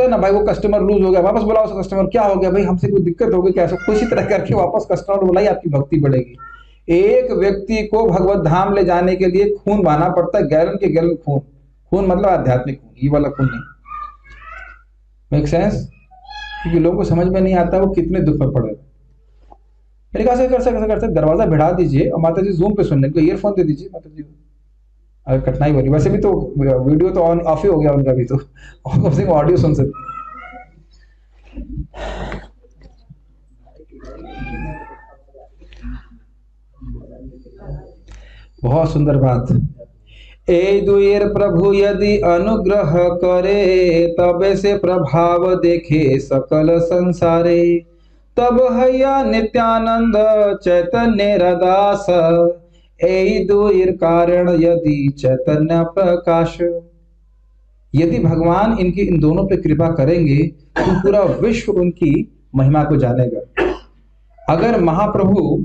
है ना। भाई वो कस्टमर लूज हो गया, वापस बुलाओ उस कस्टमर, क्या हो गया भाई, हमसे कोई दिक्कत हो गई क्या? किसी तरह करके वापस कस्टमर बुलाइए, आपकी भक्ति बढ़ेगी। एक व्यक्ति को भगवत धाम ले जाने के लिए खून बहाना पड़ता है, गैलन के गैलन खून। खून मतलब आध्यात्मिक खून, ये वाला खून नहीं। Make sense? क्योंकि लोगों को समझ में नहीं आता वो कितने दुख में पड़े। मेरे ख्याल से कर सकते दरवाजा बढ़ा दीजिए और माता जी जूम पे सुनने को ईयरफोन दे दीजिए माता जी को, अगर कठिनाई हो रही। वैसे भी तो वीडियो तो ऑन ऑफ ही हो गया उनका भी, तो कम से कम ऑडियो सुन सकते। बहुत सुंदर बात। ए दुएर प्रभु यदि अनुग्रह करे, तबे से प्रभाव देखे सकल संसारे। तब हैया नित्यानंद चैतन्य रदास, ए दुएर कारण यदि चैतन्य प्रकाश। यदि भगवान इन दोनों पे कृपा करेंगे तो पूरा विश्व उनकी महिमा को जानेगा। अगर महाप्रभु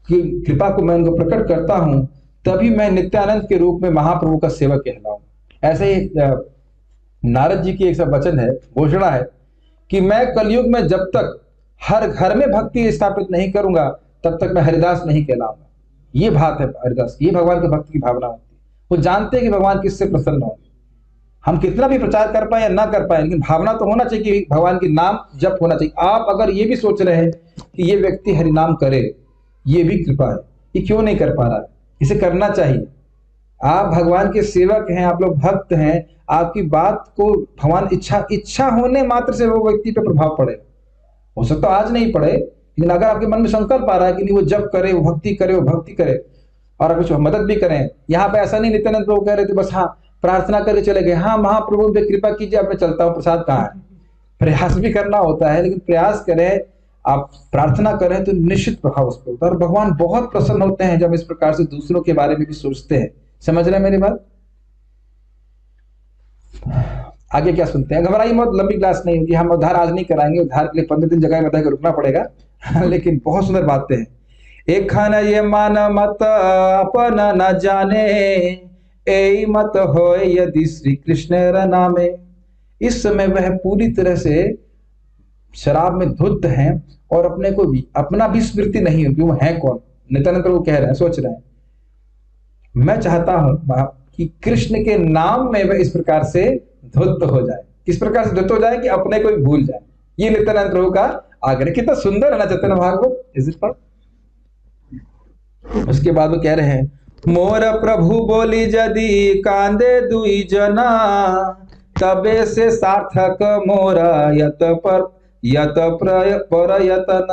की कृपा को मैं उनको प्रकट करता हूं, तभी मैं नित्यानंद के रूप में महाप्रभु का सेवक कहलाऊं। ऐसे ही नारद जी की एक सब वचन है, घोषणा है कि मैं कलयुग में जब तक हर घर में भक्ति स्थापित नहीं करूंगा, तब तक मैं हरिदास नहीं कहलाऊंगा। ये बात है हरिदास की, ये भगवान के भक्त की भावना होती है। वो जानते हैं कि भगवान किससे प्रसन्न होंगे। हम कितना भी प्रचार कर पाए या ना कर पाए, लेकिन भावना तो होना चाहिए कि भगवान के नाम जप होना चाहिए। आप अगर ये भी सोच रहे हैं कि ये व्यक्ति हरिनाम करे, ये भी कृपा है, ये क्यों नहीं कर पा रहा है, इसे करना चाहिए। आप भगवान के सेवक हैं, आप लोग भक्त हैं, आपकी बात को भगवान इच्छा होने मात्र से वो व्यक्ति पे प्रभाव पड़े। हो सकता आज नहीं पड़े, लेकिन अगर आपके मन में संकल्प आ रहा है कि नहीं वो जप करे, वो भक्ति करे, वो भक्ति करे, और आप कुछ मदद भी करें। यहाँ पे ऐसा नहीं नित्यानंद प्रभु कह रहे थे बस हाँ प्रार्थना करके चले गए, हाँ महाप्रभु पे कृपा कीजिए, आप मैं चलता हूँ, प्रसाद कहाँ है। प्रयास भी करना होता है, लेकिन प्रयास करें, आप प्रार्थना करें तो निश्चित प्रभाव उस पर होता है। और भगवान बहुत प्रसन्न होते हैं जब इस प्रकार से दूसरों के बारे में भी सोचते हैं। समझ रहे हैं मेरी बात? आगे क्या सुनते हैं? घबराइए मत, लंबी क्लास नहीं होगी, हम उद्धार आज नहीं कराएंगे, उद्धार के लिए 15 दिन जगह में रुकना पड़ेगा। लेकिन बहुत सुंदर बातें हैं। एक खाना ये मान मत अपन न जाने, ए मत हो यदि श्री कृष्ण नामे। इस समय वह पूरी तरह से शराब में धुत हैं और अपने को भी अपना भी स्मृति नहीं होगी, वो है कौन। नित्यानंद प्रभु कह रहे हैं, सोच रहे हैं, मैं चाहता हूं कि कृष्ण के नाम में वह इस प्रकार से धुत हो जाए। किस प्रकार से धुत हो जाए कि अपने को भी भूल जाए। ये नित्यानंद प्रभु का आग्रह। कितना सुंदर है ना चैतन्य भागवत, इज इट पर। उसके बाद वो कह रहे हैं, मोर प्रभु बोली यदि कांदे दुई जना, तबे से सार्थक मोरा यत प्रयतन।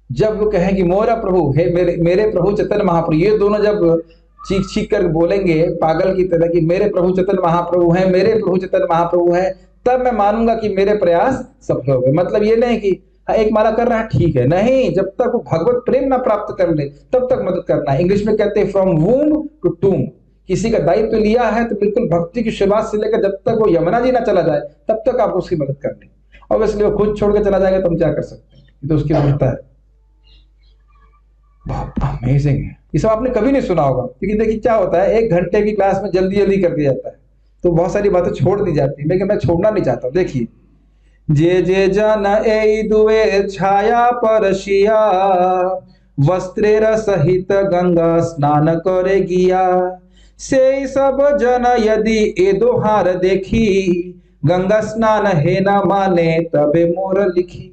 जब वो कहें कि मोरा प्रभु है, मेरे प्रभु चैतन्य महाप्रभु, ये दोनों जब चीख चीख कर बोलेंगे पागल की तरह कि मेरे प्रभु चैतन्य महाप्रभु हैं, मेरे प्रभु चैतन्य महाप्रभु हैं, तब मैं मानूंगा कि मेरे प्रयास सफल हो गए। मतलब ये नहीं कि एक माला कर रहा है ठीक है, नहीं, जब तक वो भगवत प्रेम ना प्राप्त कर ले तब तक मदद करना है। इंग्लिश में कहते हैं फ्रॉम वूम्ब टू टूम। किसी का दायित्व तो लिया है तो बिल्कुल भक्ति की शुरुआत से लेकर जब तक वो यमुना जी ना चला जाए तब तक आपको उसकी मदद करनी। ऑब्वियसली वो खुद छोड़ के चला जाएगा तो हम क्या कर सकते हैं, ये तो उसकी ममता है। अमेजिंग है, ये सब आपने कभी नहीं सुना होगा, क्योंकि देखिए क्या होता है, 1 घंटे की क्लास में जल्दी जल्दी कर दिया जाता है तो बहुत सारी बातें छोड़ दी जाती है, लेकिन मैं छोड़ना नहीं चाहता हूँ। देखिए, जे जे जन ए दुए छाया परशिया, वस्त्रेर सहित गंगा स्नान करे गिया, से सब जन यदि ए दोहार देखी, गंगा स्नान है न माने तबे मोर लिखी।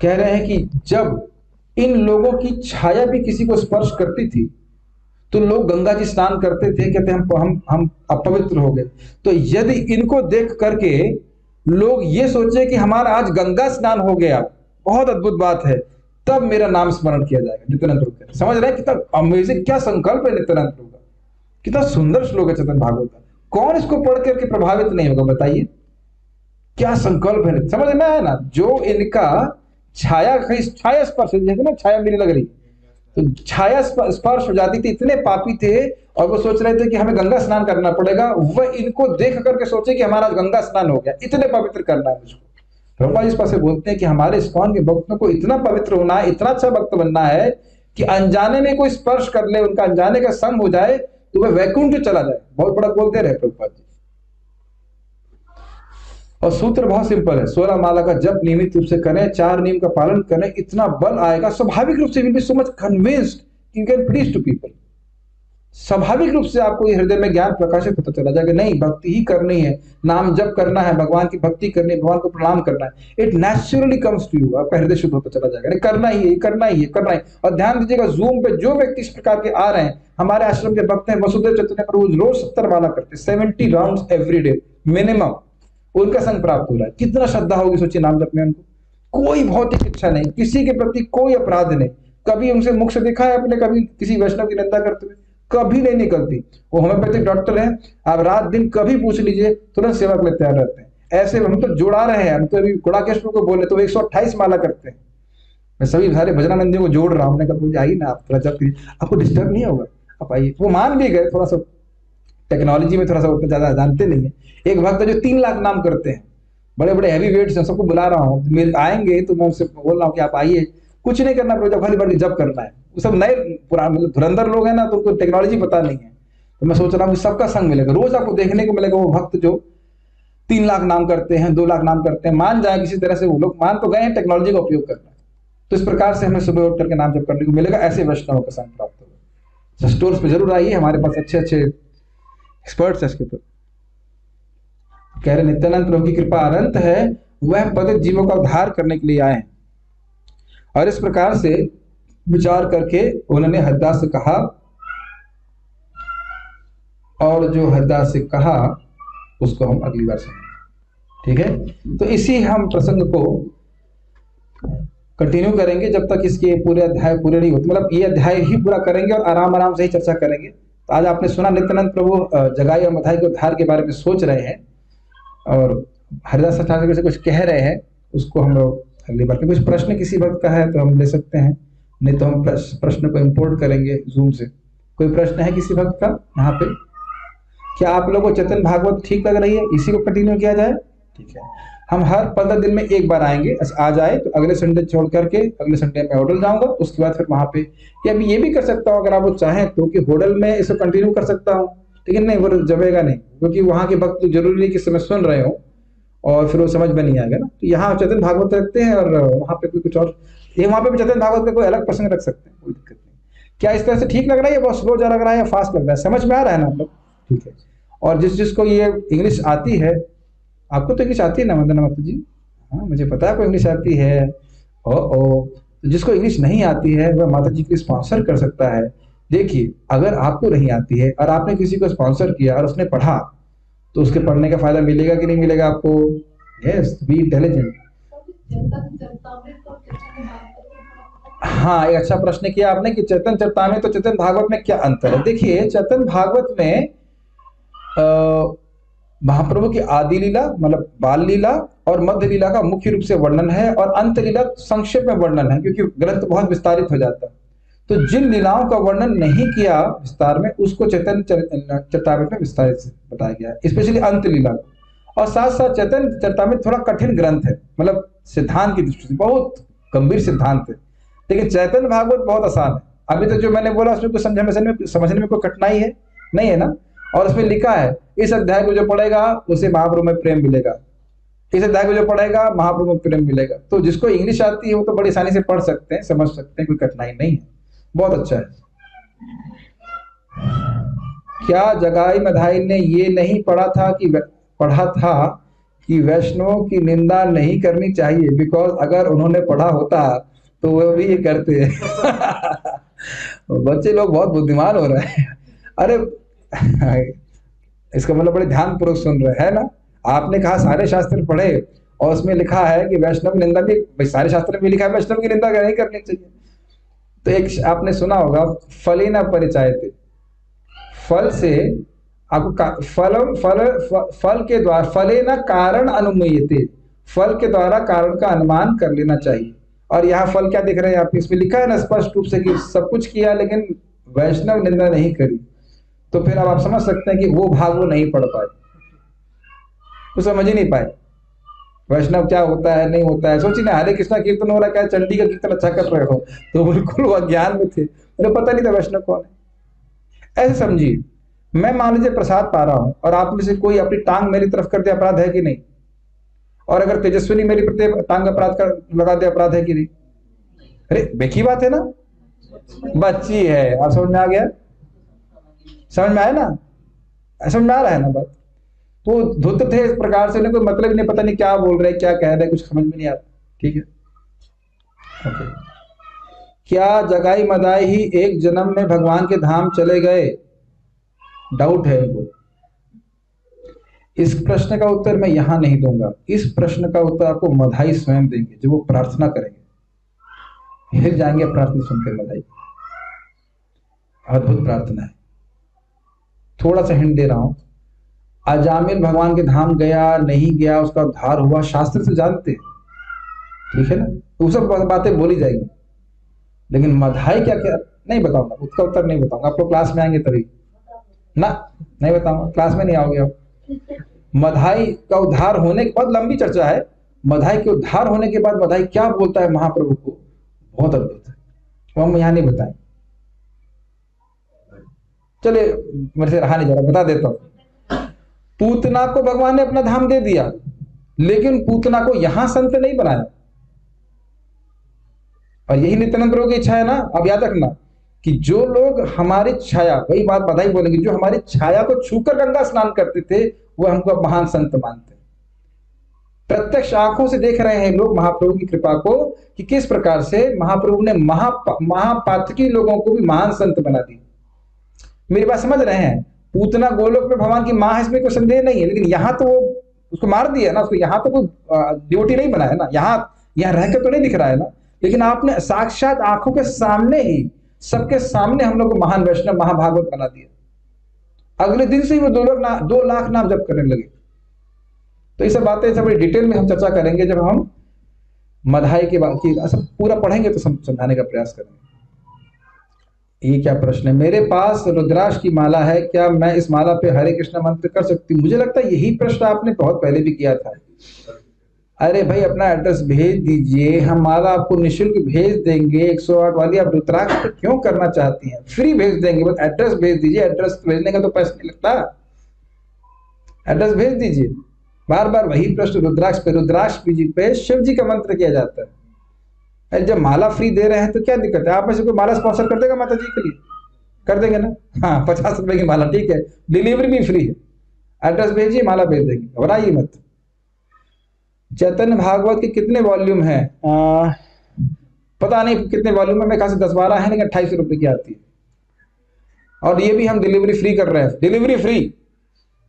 कह रहे हैं कि जब इन लोगों की छाया भी किसी को स्पर्श करती थी तो लोग गंगा जी स्नान करते थे, कहते हम अपवित्र हो गए। तो यदि इनको देख करके लोग ये सोचे कि हमारा आज गंगा स्नान हो गया, बहुत अद्भुत बात है, तब मेरा नाम स्मरण किया जाएगा। नित्यानंद प्रभु कहते हैं, समझ रहे हैं कितना अमेजिंग, क्या संकल्प है नित्यानंद प्रभु का, कितना सुंदर श्लोक है चैतन्य भागवत का। कौन इसको पढ़ करके प्रभावित नहीं होगा, बताइए, क्या संकल्प है। समझ में आया ना, जो इनका छाया स्पर्श, जैसे ना छाया मेरी लग रही, तो छाया स्पर्श हो जाती थी, इतने पापी थे और वो सोच रहे थे कि हमें गंगा स्नान करना पड़ेगा, वह इनको देख करके सोचे कि हमारा गंगा स्नान हो गया, इतने पवित्र करना है मुझको। प्रभुपाद इस पास से बोलते हैं कि हमारे इस्कॉन के भक्तों को इतना पवित्र होना है, इतना अच्छा भक्त बनना है कि अनजाने में कोई स्पर्श कर ले, उनका अनजाने का संग हो जाए तो वह वैकुंठ चला जाए। बहुत बड़ा बोलते रहे प्रभुपाद जी। और सूत्र बहुत सिंपल है, 16 माला का जप नियमित रूप से करें, 4 नियम का पालन करें, इतना बल आएगा स्वाभाविक रूप से, will be so much convinced you can preach to people. स्वाभाविक रूप से आपको ये हृदय में ज्ञान प्रकाशित होता चला जाएगा, नहीं भक्ति ही करनी है, नाम जप करना है, भगवान की भक्ति करनी है, भगवान को प्रणाम करना है, it naturally comes to you, आपका हृदय शुद्ध होता चला जाएगा, नहीं करना ही है, करना ही है, करना है। और ध्यान दीजिएगा, जूम पे जो व्यक्ति इस प्रकार के आ रहे हैं, हमारे आश्रम के भक्त हैं, वसुदेव चैतन्य प्रभु रोज 70 माला करते, 70 राउंड एवरी डे मिनिमम, उनका संग प्राप्त हो रहा है। कितना श्रद्धा होगी सोचिए नाम जप में उनको, कोई भौतिक इच्छा नहीं, किसी के प्रति कोई अपराध नहीं, कभी उनसे मुख से देखा है आपने कभी किसी वैष्णव की निंदा करते हुए, कभी नहीं निकलती। वो होम्योपैथिक डॉक्टर हैं, आप रात दिन कभी पूछ लीजिए, तुरंत सेवा के लिए तैयार रहते हैं। ऐसे हम तो जोड़ा रहे हैं, हम तो अभी गुड़ाकेश को बोले तो 128 माला करते हैं। मैं सभी सारे भजनानंदियों को जोड़ रहा हूँ, हमने कहा आइए ना, आप थोड़ा जब आपको डिस्टर्ब नहीं होगा, आप आइए। वो मान भी गए, थोड़ा सा टेक्नोलॉजी में थोड़ा सा उतना ज्यादा जानते नहीं है। एक भक्त जो 3 लाख नाम करते हैं, बड़े बड़े हैवी वेट्स हैं, सबको बुला रहा हूँ, आएंगे तो मैं उनसे बोल रहा हूँ कि आप आइए, कुछ नहीं करना पड़ेगा, खाली बार जब करना है। वो सब नए पुराने मतलब धुरंधर लोग हैं ना, तो उनको टेक्नोलॉजी पता नहीं है, तो मैं सोच रहा हूँ सबका संग मिलेगा, रोज आपको देखने को मिलेगा वो भक्त जो 3 लाख नाम करते हैं, 2 लाख नाम करते हैं, मान जाए किसी तरह से, वो लोग मान तो गए हैं टेक्नोलॉजी का उपयोग करना है। तो इस प्रकार से हमें सुबह उठ करके नाम जप करने को मिलेगा, ऐसे वैष्णव का संग प्राप्त होगा। स्टोर्स पे जरूर आइए, हमारे पास अच्छे अच्छे एक्सपर्ट्स है इसके ऊपर। कह रहे नित्यानंद प्रभु की कृपा अनंत है, वह पतित जीवों का उद्धार करने के लिए आए हैं। और इस प्रकार से विचार करके उन्होंने हरिदास से कहा, और जो हरिदास से कहा उसको हम अगली बार सुनेंगे, ठीक है। तो इसी हम प्रसंग को कंटिन्यू करेंगे जब तक इसके पूरे अध्याय पूरे नहीं होते, मतलब ये अध्याय ही पूरा करेंगे और आराम आराम से ही चर्चा करेंगे। तो आज आपने सुना नित्यानंद प्रभु जगाई और मधाई के उद्धार के बारे में सोच रहे हैं, और हरिदास आचार्य से कुछ कह रहे हैं, उसको हम लोग अगली बार। कुछ प्रश्न किसी भक्त का है तो हम ले सकते हैं, नहीं तो हम प्रश्न को इंपोर्ट करेंगे जूम से। कोई प्रश्न है किसी भक्त का यहाँ पे? क्या आप लोगों को चैतन्य भागवत ठीक लग रही है? इसी को कंटिन्यू किया जाए, ठीक है। हम हर 15 दिन में एक बार आएंगे, आ जाए तो अगले संडे छोड़ करके अगले संडे मैं होटल जाऊंगा, उसके बाद फिर वहां पे, या अभी ये भी कर सकता हूँ अगर आप वो चाहें तो, कि होटल में इसे कंटिन्यू कर सकता हूँ, लेकिन नहीं वो जमेगा नहीं, क्योंकि वहाँ के भक्त जरूरी नहीं कि समय सुन रहे हो और फिर वो समझ में नहीं आएगा ना। तो यहाँ चैतन्य भागवत रखते हैं और वहाँ पे कुछ और, ये वहाँ पे भी चैतन्य भागवत का कोई अलग प्रसंग रख सकते हैं, कोई दिक्कत नहीं। क्या इस तरह से ठीक लग रहा है या बहुत स्लो जा लग रहा है या फास्ट लग रहा है? समझ में आ रहा है ना आप लोग? ठीक है। और जिसको ये इंग्लिश आती है, आपको तो इंग्लिश आती है ना वंदना माता जी? हाँ मुझे पता है आपको इंग्लिश आती है। ओ जिसको इंग्लिश नहीं आती है वह माता जी को स्पॉन्सर कर सकता है। देखिए अगर आपको नहीं आती है और आपने किसी को स्पॉन्सर किया और उसने पढ़ा, तो उसके पढ़ने का फायदा मिलेगा कि नहीं मिलेगा आपको? Yes, be intelligent. हाँ, एक अच्छा प्रश्न किया आपने कि चैतन्य चरितामृत तो चैतन्य भागवत में क्या अंतर है। देखिए, चैतन्य भागवत में महाप्रभु की आदि लीला मतलब बाल लीला और मध्य लीला का मुख्य रूप से वर्णन है, और अंत लीला संक्षेप में वर्णन है, क्योंकि ग्रंथ बहुत विस्तारित हो जाता है। तो जिन लीलाओं का वर्णन नहीं किया विस्तार में, उसको चैतन्य चरितामृत में विस्तारित से बताया गया है, स्पेशली अंत लीला को। और साथ साथ चैतन्य चरितामृत थोड़ा कठिन ग्रंथ है, मतलब सिद्धांत की दृष्टि से बहुत गंभीर सिद्धांत है, लेकिन चैतन्य भागवत बहुत आसान है। अभी तो जो मैंने बोला उसमें कुछ समझने में कोई कठिनाई है नहीं है ना। और उसमें लिखा है, इस अध्याय को जो पढ़ेगा उसे महाप्रभु में प्रेम मिलेगा, इस अध्याय को जो पढ़ेगा महाप्रभु में प्रेम मिलेगा। तो जिसको इंग्लिश आती है वो तो बड़ी आसानी से पढ़ सकते हैं, समझ सकते हैं, कोई कठिनाई नहीं है, बहुत अच्छा है। क्या जगाई मधाई ने ये नहीं पढ़ा था कि वैष्णवों की निंदा नहीं करनी चाहिए, बिकॉज अगर उन्होंने पढ़ा होता तो वो भी ये करते हैं। बच्चे लोग बहुत बुद्धिमान हो रहे हैं। अरे इसका मतलब बड़े ध्यान पूर्वक सुन रहे हैं ना। आपने कहा सारे शास्त्र पढ़े, और उसमें लिखा है कि वैष्णव निंदा भी, भाई सारे शास्त्र में लिखा है वैष्णव की निंदा नहीं करनी चाहिए। तो एक आपने सुना होगा, फले न परिचायते, फल से आपको फल के द्वारा, फले न कारण अनुमीयते, फल के द्वारा कारण का अनुमान कर लेना चाहिए। और यहाँ फल क्या दिख रहे हैं आप, इसमें लिखा है ना स्पष्ट रूप से कि सब कुछ किया लेकिन वैष्णव निंदा नहीं करी। तो फिर अब आप समझ सकते हैं कि वो भाग वो नहीं पढ़ पाए, वो समझ ही नहीं पाए वैष्णव क्या होता है नहीं होता है। सोचिए ना, हरे कृष्णा कीर्तन हो रहा है, क्या चंडी का कीर्तन अच्छा कर रहे हो, तो बिल्कुल वो अज्ञान में थे, उन्हें पता नहीं था वैष्णव कौन है। ऐसे समझिए, मैं मान लीजिए प्रसाद पा रहा हूं और आप में से कोई अपनी टांग मेरी तरफ कर दे, अपराध है कि नहीं? और अगर तेजस्विनी मेरी प्रति टांग अपराध कर लगा दे, अपराध है कि नहीं? अरे बेकी बात है ना, बच्ची है। आप समझ में आ गया? समझ में आया ना? समझ में आ रहा है ना बात? तो धुत थे इस प्रकार से, उन्हें कोई मतलब नहीं, पता नहीं क्या बोल रहे क्या कह रहे, कुछ समझ में नहीं आता। ठीक है, ओके। क्या जगाई मदाई ही एक जन्म में भगवान के धाम चले गए? डाउट है इनको। इस प्रश्न का उत्तर मैं यहां नहीं दूंगा, इस प्रश्न का उत्तर आपको मधाई स्वयं देंगे, जब वो प्रार्थना करेंगे। फिर जाएंगे प्रार्थना सुनकर मधाई, अद्भुत प्रार्थना है। थोड़ा सा हिंट दे रहा हूं, अजामिल भगवान के धाम गया नहीं गया, उसका उद्धार हुआ, शास्त्र से जानते हैं, ठीक है ना, वो सब बातें बोली जाएंगी। लेकिन मधाई क्या क्या नहीं बताऊंगा, उसका उत्तर नहीं बताऊंगा। आप लोग क्लास में आएंगे तभी ना, नहीं बताऊंगा, क्लास में नहीं आओगे आप। मधाई का उद्धार होने के बाद, लंबी चर्चा है, मधाई के उद्धार होने के बाद मधाई क्या बोलता है महाप्रभु को, बहुत अद्भुत है, वो हम यहां नहीं बताएं। चले, मेरे से रहा नहीं जा रहा, बता देता हूं। पूतना को भगवान ने अपना धाम दे दिया, लेकिन पूतना को यहां संत नहीं बनाया। और यही नित्यानंद प्रभु की इच्छा है ना। अब याद रखना कि जो लोग हमारी छाया, वही बात बधाई बोलेंगे, जो हमारी छाया को छूकर गंगा स्नान करते थे, वो हमको महान संत मानते। प्रत्यक्ष आंखों से देख रहे हैं लोग महाप्रभु की कृपा को, कि किस प्रकार से महाप्रभु ने महापातकी लोगों को भी महान संत बना दिया। मेरी बात समझ रहे हैं? पूतना गोलोक में भगवान की मां है, इसमें कोई संदेह नहीं है, लेकिन यहां तो वो उसको मार दिया ना, उसको यहां तो कोई ड्यूटी नहीं बना है ना, यहाँ रहकर तो नहीं दिख रहा है ना। लेकिन आपने साक्षात आंखों के सामने ही, सबके सामने हम लोग को महान वैष्णव महाभागवत बना दिया। अगले दिन से ही वो 2 लाख नाम जप करने लगे। तो ये सब बातें सब बड़ी डिटेल में हम चर्चा करेंगे जब हम मधाई के बाद की सब पूरा पढ़ेंगे तो समझाने का प्रयास करेंगे। ये क्या प्रश्न है? मेरे पास रुद्राक्ष की माला है, क्या मैं इस माला पे हरे कृष्ण मंत्र कर सकती हूँ? मुझे लगता है यही प्रश्न आपने बहुत पहले भी किया था। अरे भाई, अपना एड्रेस भेज दीजिए, हम माला आपको निःशुल्क भेज देंगे 108 वाली। आप रुद्राक्ष पे क्यों करना चाहती हैं? फ्री भेज देंगे, बस एड्रेस भेज दीजिए। एड्रेस भेजने का तो पैसा नहीं लगता, एड्रेस भेज दीजिए। बार बार वही प्रश्न, रुद्राक्ष पे शिव जी का मंत्र किया जाता है। जब माला फ्री दे रहे हैं तो क्या दिक्कत है? आप में से कोई माला स्पॉन्सर कर देगा माता जी के लिए? कर देंगे ना? हाँ, 50 रुपए की माला, ठीक है, डिलीवरी भी फ्री है। एड्रेस भेजिए, माला भेज देंगे, घबराइए मत। चैतन्य भागवत के कितने वॉल्यूम है? पता नहीं कितने वॉल्यूम है, मेरे ख्याल से 10-12 है, लेकिन 28 रुपए की आती है। और ये भी हम डिलीवरी फ्री कर रहे हैं, डिलीवरी फ्री,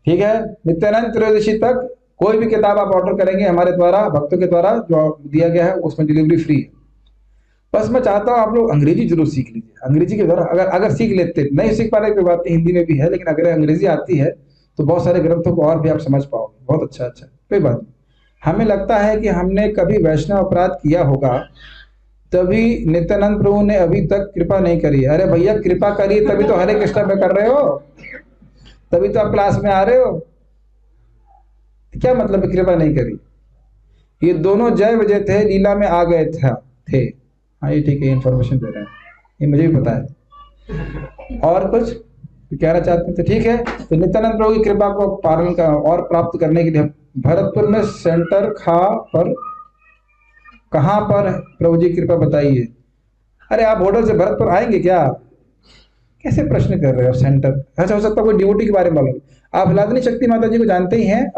ठीक है। नित्यानंद त्रयोदशी तक कोई भी किताब आप ऑर्डर करेंगे हमारे द्वारा, भक्तों के द्वारा जो दिया गया है, उसमें डिलीवरी फ्री है। बस मैं चाहता हूँ आप लोग अंग्रेजी जरूर सीख लीजिए। अंग्रेजी के द्वारा अगर अगर सीख लेते, नहीं सीख पा रहे कोई बात नहीं, हिंदी में भी है, लेकिन अगर अंग्रेजी आती है तो बहुत सारे ग्रंथों को और भी आप समझ पाओगे। बहुत अच्छा अच्छा, कोई बात नहीं। हमें लगता है कि हमने कभी वैष्णव अपराध किया होगा, तभी नित्यानंद प्रभु ने अभी तक कृपा नहीं करी। अरे भैया कृपा करिए तभी तो हरे कृष्णा में कर रहे हो, तभी तो आप क्लास में आ रहे हो। क्या मतलब है कृपा नहीं करी? ये दोनों जय विजय थे, लीला में आ गए थे। हाँ ये ठीक है, इन्फॉर्मेशन दे रहे हैं, ये मुझे भी पता है। और कुछ कहना चाहते थे? ठीक है, तो नित्यानंद प्रभु की कृपा को पालन का और प्राप्त करने के लिए भरतपुर में सेंटर पर कहाँ पर प्रभु जी कृपा बताइए। अरे आप होटल से भरतपुर आएंगे क्या? कैसे प्रश्न कर रहे हो? सेंटर अच्छा, हो सकता है कोई ड्यूटी के बारे में मालूम। आप हिलादनी शक्ति माता जी को जानते ही हैं,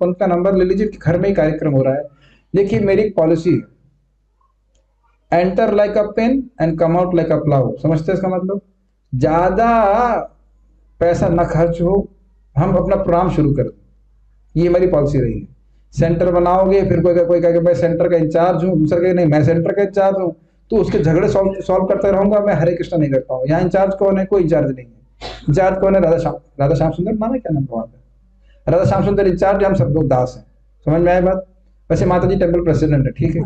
उनका नंबर ले लीजिए, घर में ही कार्यक्रम हो रहा है। देखिए मेरी पॉलिसी है, enter like a pen and come out like a plough. समझते हैं इसका मतलब? ज्यादा पैसा न खर्च हो, हम अपना प्रोग्राम शुरू कर दें, ये हमारी पॉलिसी रही है। सेंटर बनाओगे, फिर कोई कहेगा मैं सेंटर का इंचार्ज हूँ, दूसरा कहेगा नहीं मैं सेंटर का इंचार्ज हूँ, तो उसके झगड़े सॉल्व करते रहूंगा। मैं हरे कृष्णा नहीं करता हूँ। यहाँ इंचार्ज कौन है? कोई इंचार्ज नहीं है। इंचार्ज कौन है? राधा श्याम सुंदर नाम है, क्या नाम वहाँ पे? राधा श्याम सुंदर इंचार्ज, हम सब लोग दास हैं। समझ में आए बात? वैसे माता जी टेम्पल प्रेसिडेंट है, ठीक है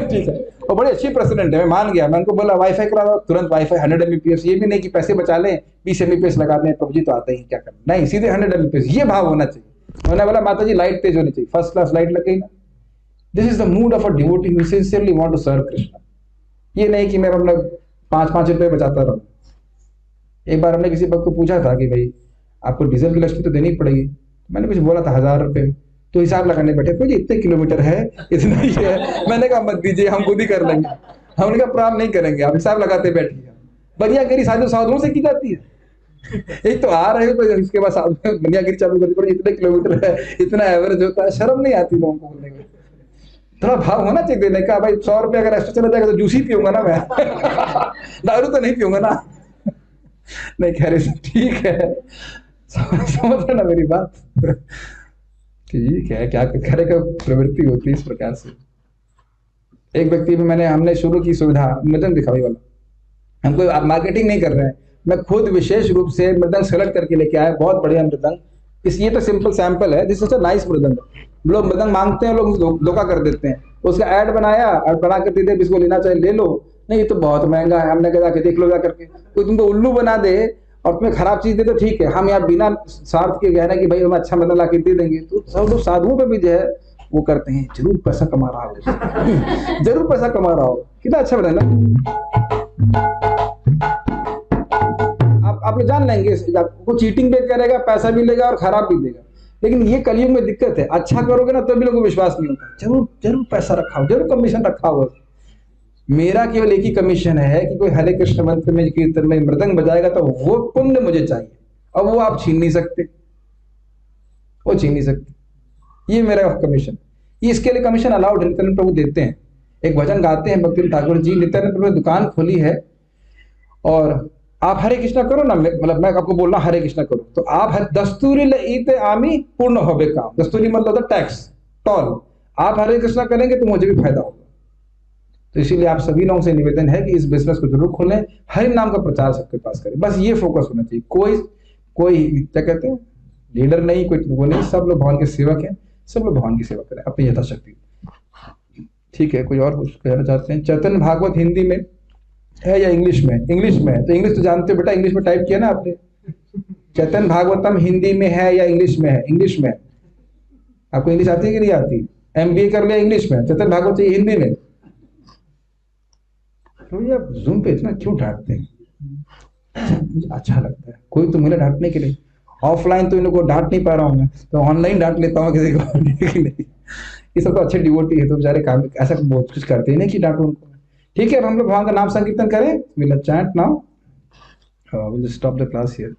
ठीक है, और बड़ी अच्छी प्रेसिडेंट है, मैं मान गया। मैं उनको बोला वाईफाई करा दो, तुरंत वाईफाई 100 Mbps। ये भी नहीं कि पैसे बचा लें, 20 Mbps लगा दें, प्रभु जी तो आते ही क्या करना, नहीं सीधे 100 Mbps, ये भाव होना चाहिए। मैंने बोला माता जी लाइट तेज होनी चाहिए, फर्स्ट क्लास लाइट लग गई ना। This is the mood of a devotee who sincerely want to serve Krishna. ये नहीं कि मैं अपना 5-5 रुपए बचाता रहूं। एक बार हमने किसी भक्त को पूछा था कि भाई आपको डीजल की लक्ष्मी तो देनी पड़ेगी, मैंने कुछ बोला था 1000 रुपए, तो हिसाब लगाने बैठे, तो जी इतने किलोमीटर है, इतना ही है। मैंने कहा मत दीजिए, हम खुद ही कर लेंगे। हमने कहा प्राप्त नहीं करेंगे, आप हिसाब लगाते बैठिए। बनियागिरी साधुओं से की जाती है। एक तो आ रहे हो तो इसके बाद बनियागिरी चालू करनी पड़ी, इतने किलोमीटर है, इतना एवरेज होता है। शर्म नहीं आती लोगों को बोलने में? थोड़ा भाव होना चाहिए देने का। भाई 100 रुपये अगर एक्स्ट्रा चला जाएगा तो जूस ही पीऊंगा ना मैं दारू तो नहीं पीऊंगा ना। नहीं कह रहे ठीक है, समझ रहे ना मेरी बात? ठीक है, क्या करे का प्रवृत्ति होती है इस प्रकार से। एक व्यक्ति में हमने शुरू की सुविधा मृदंग दिखाई वाला। हम कोई मार्केटिंग नहीं कर रहे हैं, मैं खुद विशेष रूप से मृदंग सेलेक्ट करके लेके आया, बहुत बढ़िया मृदंग। ये तो सिंपल सैंपल है, दिस इज अ नाइस मृदंग। लोग मृदंग मांगते हैं, लोग धोखा कर देते हैं। उसका ऐड बनाया और बना कर दे दे, इसको लेना चाहिए ले लो। नहीं ये तो बहुत महंगा है, हमने कहा देख लो जा करके। कोई तुमको उल्लू बना दे और तुम्हें खराब चीज दे तो ठीक है, हम यहाँ बिना स्वार्थ के कहना कि भाई हम अच्छा मृदंग ला के दे देंगे, तो सब लोग साधुओं पे भी जो है वो करते हैं। जरूर पैसा कमा रहा हो जरूर पैसा कमा रहा हो, कितना अच्छा बना ना। आप लोग जान लेंगे, आपको चीटिंग भी करेगा, पैसा भी लेगा और खराब भी देगा। लेकिन ये कलयुग में दिक्कत है, अच्छा करोगे ना तो भी लोगों को विश्वास नहीं होता। जरूर जरूर पैसा रखा हो, जरूर कमीशन रखा हो। मेरा केवल एक ही कमीशन है कि कोई हरे कृष्ण मंत्र में कीर्तन में मृदंग बजाएगा तो वो पुण्य मुझे चाहिए, और वो आप छीन नहीं सकते, वो छीन नहीं सकते। ये मेरा कमीशन, इसके लिए कमीशन अलाउड है, नित्यानंद प्रभु देते हैं। एक भजन गाते हैं भक्ति ठाकुर जी, नित्यानंद प्रभु ने दुकान खोली है और आप हरे कृष्णा करो ना, मतलब मैं आपको बोल रहा हरे कृष्णा करो, तो आप दस्तूरी लईते आमी पूर्ण होबे काम। दस्तूरी मतलब टैक्स टॉल, आप हरे कृष्णा करेंगे तो मुझे भी फायदा होगा। तो इसीलिए आप सभी लोगों से निवेदन है कि इस बिजनेस को जरूर खोलें, हरि नाम का प्रचार सबके पास करें, बस ये फोकस होना चाहिए। कोई क्या कहते हैं लीडर नहीं, कोई वो नहीं, सब लोग भगवान के सेवक हैं, सब लोग भगवान की सेवा करें अपनी यथाशक्ति। ठीक है, कोई और कुछ कहना चाहते हैं? चैतन्य भागवत हिंदी में है या इंग्लिश में? इंग्लिश में है, तो इंग्लिश तो जानते हो बेटा, इंग्लिश में टाइप किया ना आपने। चैतन्य भागवतम हिंदी में है या इंग्लिश में है? इंग्लिश में। आपको इंग्लिश आती है कि नहीं आती? MBA कर लिया इंग्लिश में, चैतन्य भागवत चाहिए हिंदी में। तो ये आप जूम पे इतना क्यों डांटते हैं? मुझे अच्छा लगता है, कोई तो मिला डांटने के लिए। ऑफलाइन तो इन लोगों को डांट नहीं पा रहा हूँ मैं, तो ऑनलाइन डांट लेता हूँ किसी को। ये सब तो अच्छे डिवोटी है, तो बेचारे काम ऐसा बहुत कुछ करते हैं नहीं कि डांटो उनको। ठीक है, अब हम लोग भगवान का नाम संकीर्तन करें। Will chant now, will stop the class here.